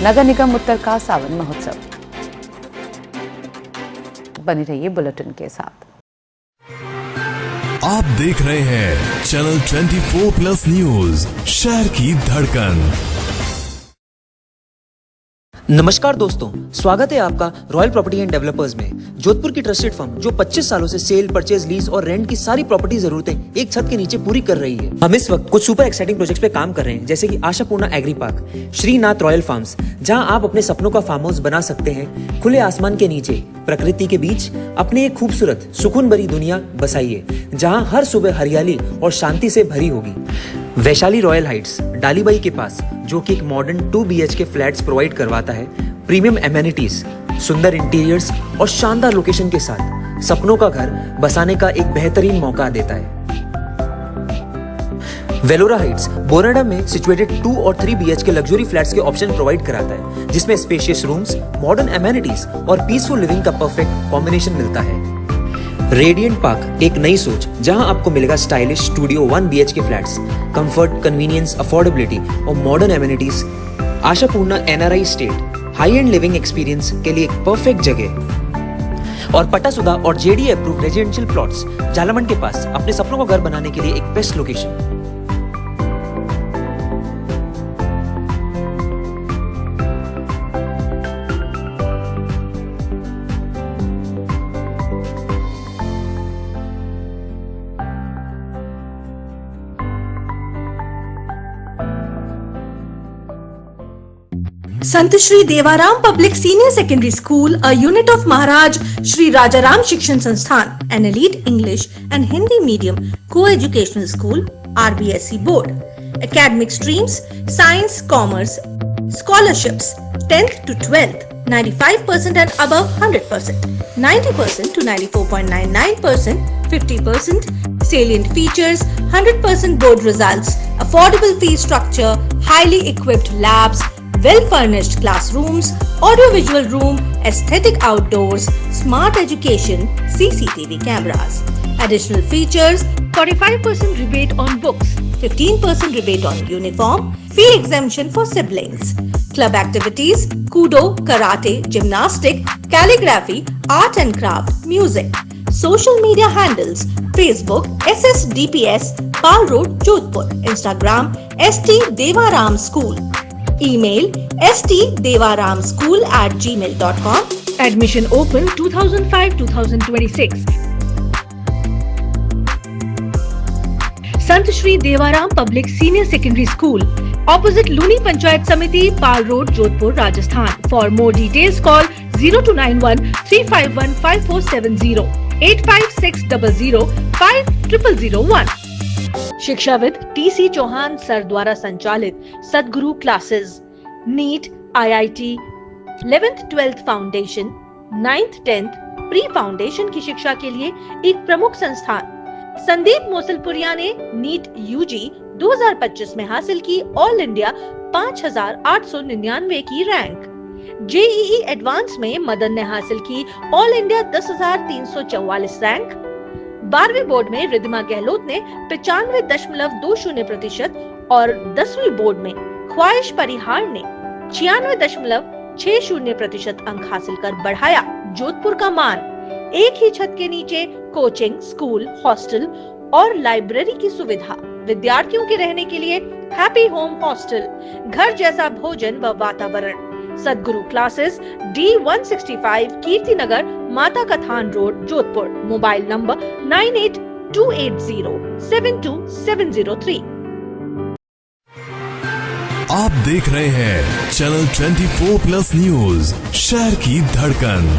नगर निगम उत्तर का सावन महोत्सव। बने रहिए बुलेटिन के साथ। आप देख रहे हैं चैनल 24+ न्यूज, शहर की धड़कन। नमस्कार दोस्तों, स्वागत है आपका रॉयल प्रॉपर्टी एंड डेवलपर्स में। जोधपुर की ट्रस्टेड फर्म जो 25 सालों से सेल, परचेज, लीज और रेंट की सारी प्रॉपर्टी जरूरतें एक छत के नीचे पूरी कर रही है। हम इस वक्त कुछ सुपर एक्साइटिंग प्रोजेक्ट्स पे काम कर रहे हैं, जैसे कि Ashapurna agri park, Shrinath royal farms, जहां आप अपने सपनों का फार्म हाउस बना सकते हैं। खुले आसमान के नीचे प्रकृति के बीच अपने एक खूबसूरत सुकून भरी दुनिया बसाइए, जहां हर सुबह हरियाली और शांति से भरी होगी। वैशाली रॉयल हाइट्स डालीबाई के पास, जो कि एक मॉडर्न 2 BHK फ्लैट्स प्रोवाइड करवाता है, प्रीमियम एमेनिटीज, सुंदर इंटीरियर्स और शानदार लोकेशन के साथ सपनों का घर बसाने का एक बेहतरीन मौका देता है। वेलोरा हाइट्स बोनाडा में सिचुएटेड 2 और 3 BHK लग्जरी फ्लैट्स के ऑप्शन प्रोवाइड कराता है, जिसमें स्पेशियस रूम्स, मॉडर्न एमेनिटीज और पीसफुल लिविंग का परफेक्ट कॉम्बिनेशन मिलता है। रेडिएंट पार्क एक नई सोच, जहां आपको मिलेगा stylish studio 1 BHK flats, comfort, convenience, affordability और modern amenities. Ashapurna NRI estate high end living experience के लिए एक परफेक्ट जगह। और पटासुदा और JDA approve residential plots Jhalamand के पास, अपने सपनों का घर बनाने के लिए एक best location. Sant Shri Devaram public senior secondary school, a unit of Maharaj Shri Rajaram Shikshan Sansthan, an elite English and Hindi medium co-educational school, RBSE board. Academic streams: science, commerce. Scholarships: 10th to 12th, 95% and above 100%, 90% to 94.99%, 50%. Salient features: 100% board results, affordable fee structure, highly equipped labs, well-furnished classrooms, audio-visual room, aesthetic outdoors, smart education, CCTV cameras. Additional features: 45% rebate on books, 15% rebate on uniform, fee exemption for siblings. Club activities: Kudo, Karate, Gymnastic, Calligraphy, Art and Craft, Music. Social media handles: Facebook SSDPS, Pal Road, Jodhpur. Instagram ST Devaram School. Email stdevaramschool@gmail.com. Admission open 2005-2026. Sant Shri Devaram Public Senior Secondary School, opposite Luni Panchayat Samiti, Pal Road, Jodhpur, Rajasthan. For more details, call 0291 351 5470 85600 5001. शिक्षाविद TC Chauhan sir द्वारा संचालित Sadguru classes, NEET, IIT, 11th 12th foundation, 9th 10th pre foundation की शिक्षा के लिए एक प्रमुख संस्थान। संदीप मोसलपुरिया ने नीट UG 2025 में हासिल की ऑल इंडिया 5899 की रैंक। JEE एडवांस में मदन ने हासिल की ऑल इंडिया 10,344 रैंक। 12वीं बोर्ड में रिद्धिमा गहलोत ने 95.20% और 10वीं बोर्ड में ख्वाहिश परिहार ने 96.60% अंक हासिल कर बढ़ाया जोधपुर का मान। एक ही छत के नीचे कोचिंग, स्कूल, हॉस्टल और लाइब्रेरी की सुविधा, विद्यार्थियों के रहने के लिए हैप्पी होम हॉस्टल, घर जैसा भोजन व वातावरण। सदगुरु classes D165 Kirti Nagar, Mata Kathan road, Jodhpur. Mobile number 9828072703। आप देख रहे हैं चैनल 24+ न्यूज, शहर की धड़कन।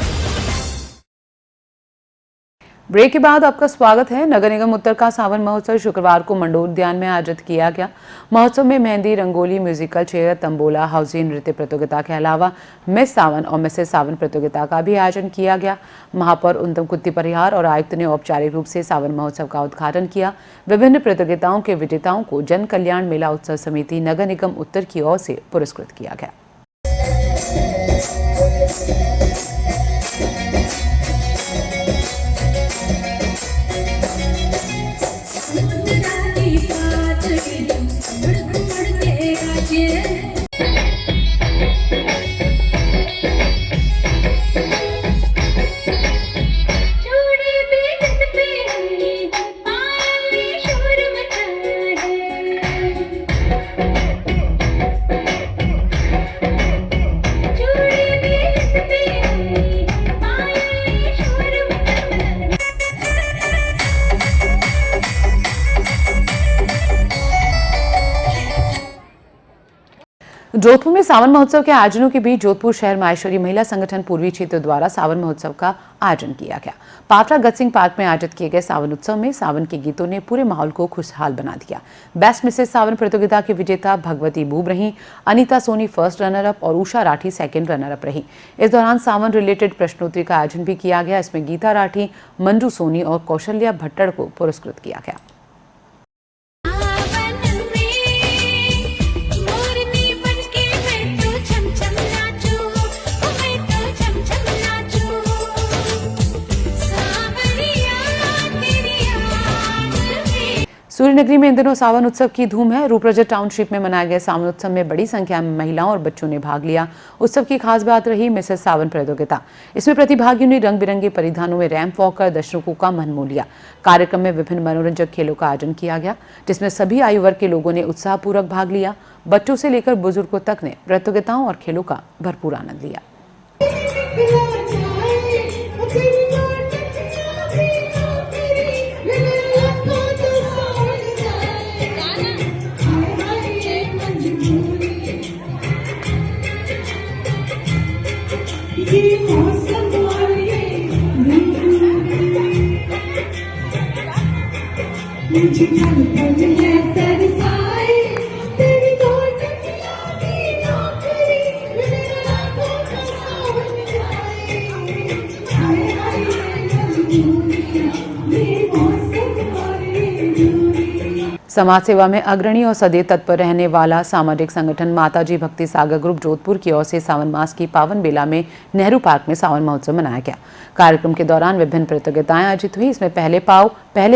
ब्रेक के बाद आपका स्वागत है। नगर निगम उत्तर का सावन महोत्सव शुक्रवार को मंडोर उद्यान में आयोजित किया गया। महोत्सव में मेहंदी, रंगोली, म्यूजिकल चेयर, तंबोला, हाउसी नृत्य प्रतियोगिता के अलावा मिस सावन और मिसेस सावन प्रतियोगिता का भी आयोजन किया गया। महापौर उत्तम कुत्ती परिहार और आयुक्त ने औपचारिक रूप से सावन महोत्सव का उद्घाटन किया। विभिन्न प्रतियोगिताओं के विजेताओं को जन कल्याण मेला उत्सव समिति नगर निगम उत्तर की ओर से पुरस्कृत किया गया। जोधपुर में सावन महोत्सव के आयोजनों के बीच जोधपुर शहर माहेश्वरी महिला संगठन पूर्वी क्षेत्र द्वारा सावन महोत्सव का आयोजन किया गया। पावटा गतसिंह पार्क में आयोजित किए गए सावन उत्सव में सावन के गीतों ने पूरे माहौल को खुशहाल बना दिया। बेस्ट मिसेस सावन प्रतियोगिता की विजेता भगवती बूब रही, Anita Soni first runner up और Usha Rathi second runner up रही। इस दौरान सावन रिलेटेड प्रश्नोत्तरी का आयोजन भी किया गया। इसमें गीता राठी, मंजू सोनी और कौशल्या भट्टड़ को पुरस्कृत किया गया। सूर्यनगरी में इन दिनों सावन उत्सव की धूम है। रूपरजत टाउनशिप में मनाए गए सावन उत्सव में बड़ी संख्या में महिलाओं और बच्चों ने भाग लिया। उत्सव की खास बात रही मिसेस सावन प्रतियोगिता। इसमें प्रतिभागियों ने रंग बिरंगे परिधानों में रैंप वॉक कर दर्शकों का मन मोह लिया। कार्यक्रम में विभिन्न मनोरंजक खेलों का आयोजन किया गया, जिसमें सभी आयु वर्ग के लोगों ने उत्साहपूर्वक भाग लिया। बच्चों से लेकर बुजुर्गों तक ने प्रतियोगिताओं और खेलों का भरपूर आनंद लिया। समाज सेवा में अग्रणी और सदैव तत्पर रहने वाला सामाजिक संगठन माताजी भक्ति सागर ग्रुप जोधपुर की ओर से सावन मास की पावन बेला में नेहरू पार्क में सावन महोत्सव मनाया गया। कार्यक्रम के दौरान विभिन्न प्रतियोगिताएं आयोजित हुई। इसमें पहले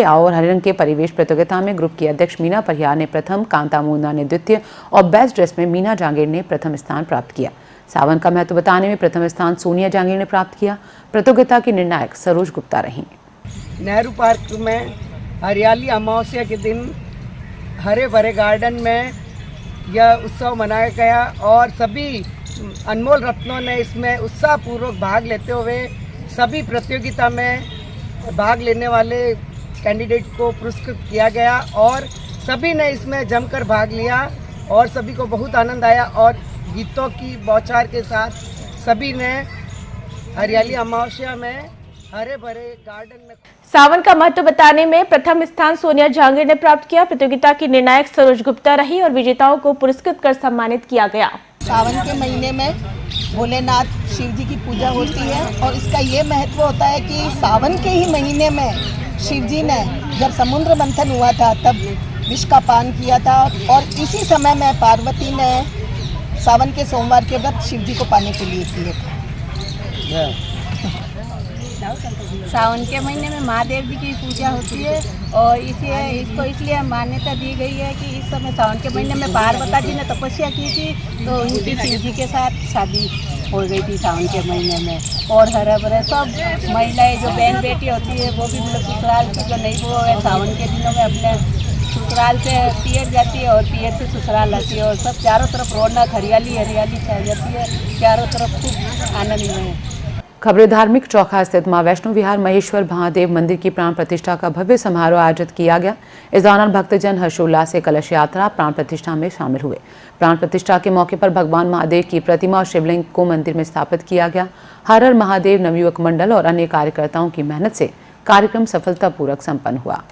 आओ और हरे रंग के परिवेश प्रतियोगिता में ग्रुप की अध्यक्ष मीना परिहार ने प्रथम, कांता मुंडा ने द्वितीय और बेस्ट ड्रेस में मीना जांगीर ने प्रथम स्थान प्राप्त किया। सावन का महत्व बताने में प्रथम स्थान सोनिया जांगीर ने प्राप्त किया। प्रतियोगिता की निर्णायक सरोज गुप्ता रही। नेहरू पार्क में हरियाली अमावस्या के दिन हरे भरे गार्डन में यह उत्सव मनाया गया और सभी अनमोल रत्नों ने इसमें उत्साहपूर्वक भाग लेते हुए सभी प्रतियोगिता में भाग लेने वाले कैंडिडेट को पुरस्कृत किया गया और सभी ने इसमें जमकर भाग लिया और सभी को बहुत आनंद आया और गीतों की बौछार के साथ सभी ने हरियाली अमावस्या में हरे भरे गार्डन में। सावन का महत्व बताने में प्रथम स्थान सोनिया जहांगीर ने प्राप्त किया। प्रतियोगिता की निर्णायक सरोज गुप्ता रही और विजेताओं को पुरस्कृत कर सम्मानित किया गया। सावन के महीने में भोलेनाथ शिव जी की पूजा होती है और इसका ये महत्व होता है कि सावन के ही महीने में शिव जी ने जब समुद्र मंथन हुआ था तब विष का पान किया था और इसी समय में पार्वती ने सावन के सोमवार के व्रत शिव जी को पाने के लिए किए थे। सावन के महीने में महादेव जी की पूजा होती है और इसको इसलिए मान्यता दी गई है कि इस समय सावन के महीने में पार्वती जी ने तपस्या की थी तो उनकी शिव जी के साथ शादी हो गई थी सावन के महीने में। और हरे भरे सब महिलाएं जो बहन बेटी होती है वो भी मतलब ससुराल की जो नहीं वो है सावन के दिनों में अपने ससुराल से पियर जाती है और पियर से ससुराल आती है और सब चारों तरफ रौनक हरियाली हरियाली छा जाती है, चारों तरफ खूब आनंद में। खबरें धार्मिक चौखा स्थित मां वैष्णो विहार महेश्वर महादेव मंदिर की प्राण प्रतिष्ठा का भव्य समारोह आयोजित किया गया। इस दौरान भक्तजन हर्षोल्लास से कलश यात्रा प्राण प्रतिष्ठा में शामिल हुए। प्राण प्रतिष्ठा के मौके पर भगवान महादेव की प्रतिमा और शिवलिंग को मंदिर में स्थापित किया गया। हर हर महादेव नवयुवक मंडल और अन्य कार्यकर्ताओं की मेहनत से कार्यक्रम सफलतापूर्वक संपन्न हुआ।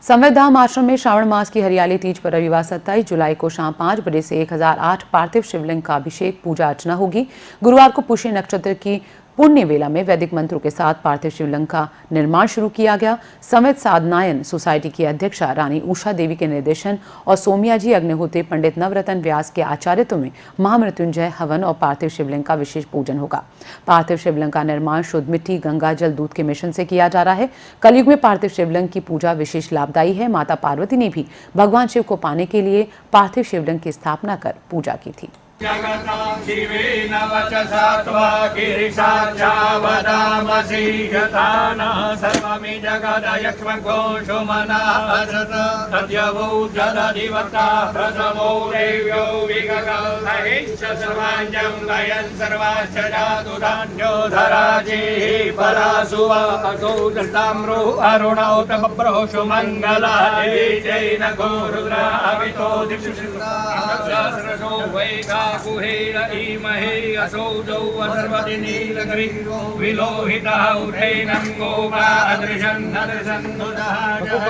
संवेदधाम आश्रम में श्रावण मास की हरियाली तीज पर रविवार 27 जुलाई को शाम 5 बजे से 1008 पार्थिव शिवलिंग का अभिषेक पूजा अर्चना होगी। गुरुवार को पुष्य नक्षत्र की पुण्य वेला में वैदिक मंत्रों के साथ पार्थिव शिवलिंग का निर्माण शुरू किया गया। संवेद साधनायन सोसाइटी की अध्यक्षा रानी उषा देवी के निर्देशन और सोमियाजी अग्निहोत्री पंडित नवरतन व्यास के आचार्यत्व में महामृत्युंजय हवन और पार्थिव शिवलिंग का विशेष पूजन होगा। पार्थिव शिवलिंग का निर्माण शुद्ध मिट्टी, गंगा जल, दूध के मिश्रण से किया जा रहा है। कलयुग में पार्थिव शिवलिंग की पूजा विशेष लाभदायी है। माता पार्वती ने भी भगवान शिव को पाने के लिए पार्थिव शिवलिंग की स्थापना कर पूजा की थी। शिवेन वचसा त्वा गिरिशाचावदामसि यथाना सर्वमि जगदयक्ष्मघोषो मनासत तद्यवो जलधिवता प्रथमो देव्यो विगगल्महिश्च सर्वाञ्जं गयन् सर्वाश्च जातुधान्यो धराजेः परासुवा असौ दृष्टाम्रो अरुणौ तपप्रोषु मङ्गलाय जैन गोरुद्रावितो दिक्षु सहस्रशो वैगा कुहेर ईमहे असौजौ सर्वदिनीलग्रि विलोहिता उठैनं गोपा अदृशन् नदृशन्नुदः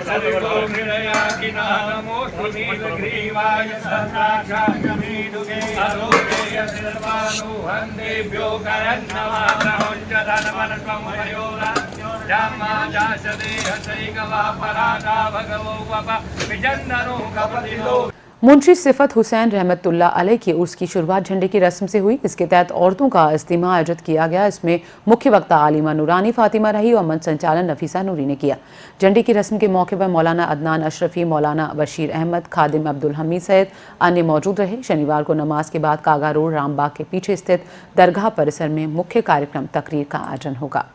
सर्वो हृदयाकिना नमोऽस्तु नीलग्रीवाय सहस्राक्षायमीदुगे अलोकेय सर्वानुहन्देभ्यो करन्नवाप्रमुञ्चधनवनत्वमयोराज्ञो जामा जाशदेहसैकवा परागा भगवो वप विजन्ननो कपतिलो। मुंशी सिफत हुसैन रहमतुल्लाह अलैह की उर्स की शुरुआत झंडे की रस्म से हुई। इसके तहत औरतों का इज्तिमा आयोजित किया गया। इसमें मुख्य वक्ता आलिमा नूरानी फातिमा रही और मंच संचालन नफीसा नूरी ने किया। झंडे की रस्म के मौके पर मौलाना अदनान अशरफी, मौलाना बशीर अहमद, खादिम अब्दुल हमीद सहित अन्य मौजूद रहे। शनिवार को नमाज के बाद कागा रोड रामबाग के पीछे स्थित दरगाह परिसर में मुख्य कार्यक्रम तकरीर का आयोजन होगा।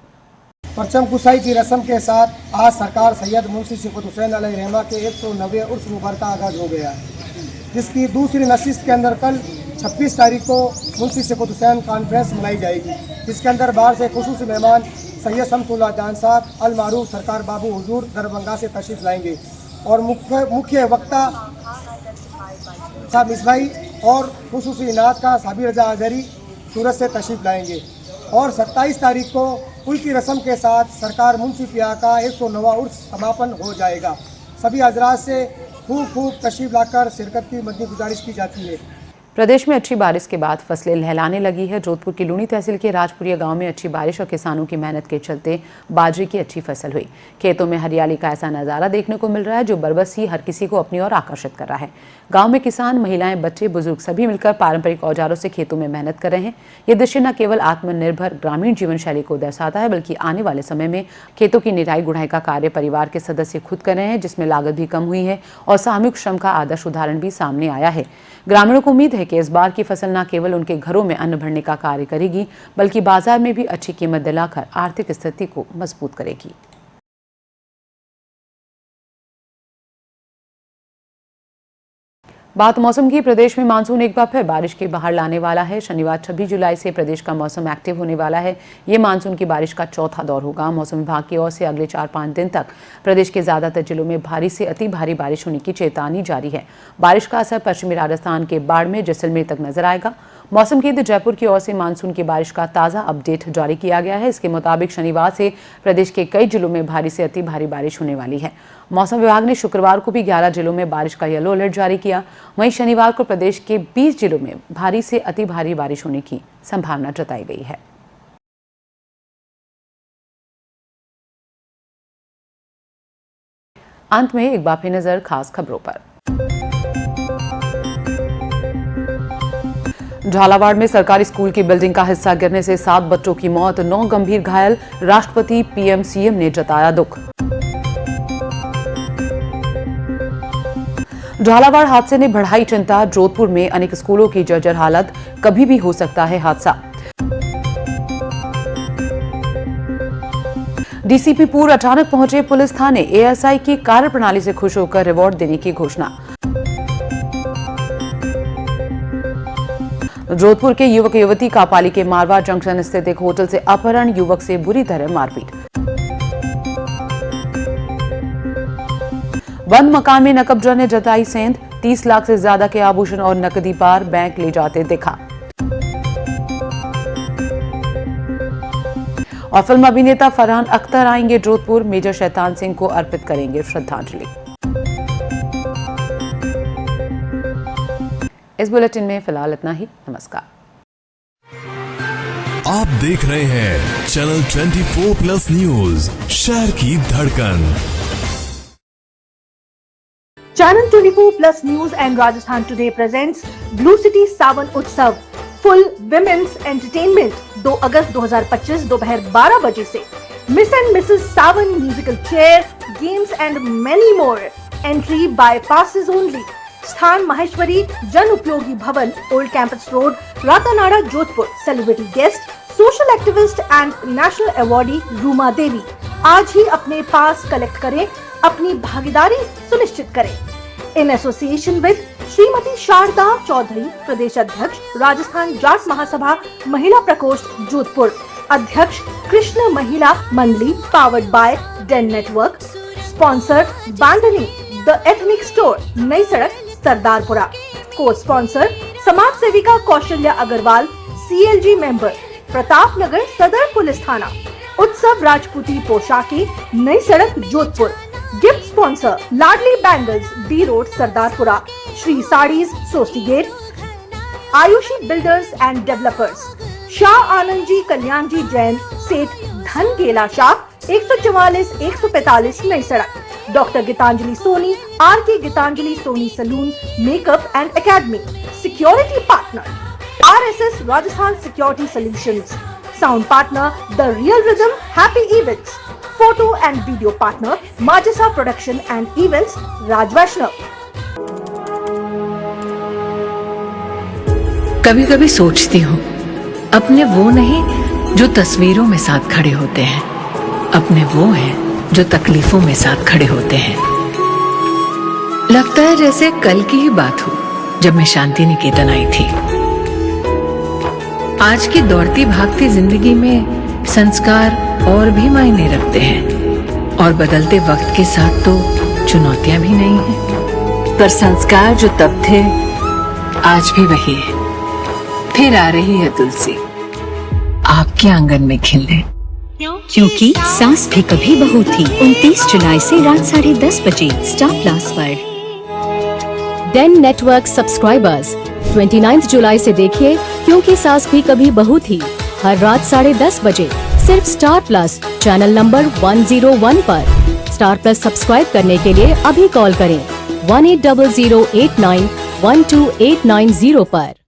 परचम कुशाई की रस्म के साथ आज सरकार सैयद मुंशी सिफत हुसैन अलैहि रहमा के 190वें उर्स मुबारक का आगाज हो गया है, जिसकी दूसरी नशिस्त के अंदर कल 26 तारीख को मुंशी सिफत हुसैन कॉन्फ्रेंस मनाई जाएगी। इसके अंदर बाहर से खुसूसी मेहमान सैयद शमसुल्लाह जान साहब अल मारूफ सरकार बाबू हुजूर दरभंगा से तशरीफ लाएंगे और मुख्य वक्ता साहब मिसबाई और खुसूसी इनात का साबिर रजा आजरी सूरत से तशरीफ लाएंगे। और 27 तारीख को कुल की रस्म के साथ सरकार मुंशी पिया का 109वां उर्स समापन हो जाएगा। सभी हजरात से खूब तशरीफ लाकर शिरकत की मदनी गुजारिश की जाती है। प्रदेश में अच्छी बारिश के बाद फसलें लहलाने लगी है। जोधपुर की लूणी तहसील के राजपुरिया गांव में अच्छी बारिश और किसानों की मेहनत के चलते बाजरे की अच्छी फसल हुई। खेतों में हरियाली का ऐसा नज़ारा देखने को मिल रहा है जो बरबस ही हर किसी को अपनी ओर आकर्षित कर रहा है। गांव में किसान, महिलाएं, बच्चे, बुजुर्ग सभी मिलकर पारंपरिक औजारों से खेतों में मेहनत कर रहे हैं। ये दृश्य न केवल आत्मनिर्भर ग्रामीण जीवन शैली को दर्शाता है बल्कि आने वाले समय में खेतों की निराई गुड़ाई का कार्य परिवार के सदस्य खुद कर रहे हैं, जिसमें लागत भी कम हुई है और सामूहिक श्रम का आदर्श उदाहरण भी सामने आया है। ग्रामीणों को उम्मीद है कि इस बार की फसल न केवल उनके घरों में अन्न भरने का कार्य करेगी बल्कि बाजार में भी अच्छी कीमत दिलाकर आर्थिक स्थिति को मजबूत करेगी। बात मौसम की। प्रदेश में मानसून एक बार फिर बारिश की बहार लाने वाला है। शनिवार 26 जुलाई से प्रदेश का मौसम एक्टिव होने वाला है। ये मानसून की बारिश का चौथा दौर होगा। मौसम विभाग की ओर से अगले 4-5 दिन तक प्रदेश के ज्यादातर जिलों में भारी से अति भारी बारिश होने की चेतावनी जारी है। बारिश का असर पश्चिमी राजस्थान के बाड़मेर, जैसलमेर तक नजर आएगा। मौसम केंद्र जयपुर की ओर से मानसून की बारिश का ताज़ा अपडेट जारी किया गया है। इसके मुताबिक शनिवार से प्रदेश के कई जिलों में भारी से अति भारी बारिश होने वाली है। मौसम विभाग ने शुक्रवार को भी 11 जिलों में बारिश का येलो अलर्ट जारी किया। वहीं शनिवार को प्रदेश के 20 जिलों में भारी से अति भारी बारिश होने की संभावना जताई गई है। अंत में एक बार फिर नजर खास खबरों पर। झालावाड़ में सरकारी स्कूल की बिल्डिंग का हिस्सा गिरने से 7 बच्चों की मौत, 9 गंभीर घायल। राष्ट्रपति, पीएम, सीएम ने जताया दुख। झालावाड़ हादसे ने बढ़ाई चिंता। जोधपुर में अनेक स्कूलों की जर्जर हालत, कभी भी हो सकता है हादसा। डीसीपी पूर्व अचानक पहुंचे पुलिस थाने, एएसआई की कार्यप्रणाली से खुश होकर रिवॉर्ड देने की घोषणा। जोधपुर के युवक युवती कापाली के मारवा जंक्शन स्थित एक होटल से अपहरण, युवक से बुरी तरह मारपीट। बंद मकान में नकबजों ने जताई सेंध, 30 लाख से ज्यादा के आभूषण और नकदी पार बैंक ले जाते दिखा। और फिल्म अभिनेता फरहान अख्तर आएंगे जोधपुर, मेजर शैतान सिंह को अर्पित करेंगे श्रद्धांजलि। इस बुलेटिन में फिलहाल इतना ही। नमस्कार। आप देख रहे हैं चैनल 24+ न्यूज, शहर की धड़कन। Channel 24+ News and Rajasthan Today presents Blue City Sawan Utsav, full women's entertainment 2 अगस्त 2025 दोपहर 12 बजे से। Miss and Mrs. Sawan musical chair, games and many more. Entry by passes only. स्थान Maheshwari Jan Upyogi Bhavan, old campus road, Ratanada, Jodhpur. Celebrity guest, social activist and national awardee Ruma Devi. आज ही अपने पास collect करें, अपनी भागीदारी सुनिश्चित करें। In association with Shrimati Sharda Chaudhary, प्रदेश अध्यक्ष, राजस्थान जाट महासभा महिला प्रकोष्ठ, जोधपुर। अध्यक्ष Krishna Mahila Mandali, powered by den network. Sponsor Bandhani the ethnic store, Nai Sadak, Sardarpura. Co sponsor समाज सेविका कौशल्या अग्रवाल, CLG मेंबर, प्रताप नगर सदर पुलिस थाना। Utsav Rajputi Poshaki, Nai Sadak, Jodhpur. Gift sponsor Ladli bangles, B road, Sardarpura. Shri sarees, Sojati gate. Ayushi builders and developers, Shah Anand ji, Kalyan ji Jain, Seth Dhan Gela Shah, 144 145, Nai Sadak. Doctor Geetanjali Soni, RK Geetanjali Soni salon, makeup and academy. Security partner RSS Rajasthan security solutions. Sound partner the real rhythm happy events. Photo and video partner Majsa production and events, Raj Vaishnav. कभी कभी सोचती हूँ, अपने वो नहीं जो तस्वीरों में साथ खड़े होते हैं, अपने वो हैं जो तकलीफों में साथ खड़े होते हैं। लगता है जैसे कल की ही बात हो, जब मैं शांति निकेतन आई थी। आज की दौड़ती भागती जिंदगी में संस्कार और भी मायने रखते हैं, और बदलते वक्त के साथ तो चुनौतियां भी नहीं हैं, पर संस्कार जो तब थे आज भी वही है। फिर आ रही है तुलसी, आपके आंगन में खिलने, क्योंकि सास भी कभी बहू थी। 29 जुलाई से रात 10:30 बजे स्टार प्लस पर। डेन नेटवर्क सब्सक्राइबर्स 29 जुलाई से देखिए क्योंकि सास भी कभी बहू थी, हर रात 10:30 बजे सिर्फ स्टार प्लस चैनल नंबर 101 पर। स्टार प्लस सब्सक्राइब करने के लिए अभी कॉल करें 1800891289 पर।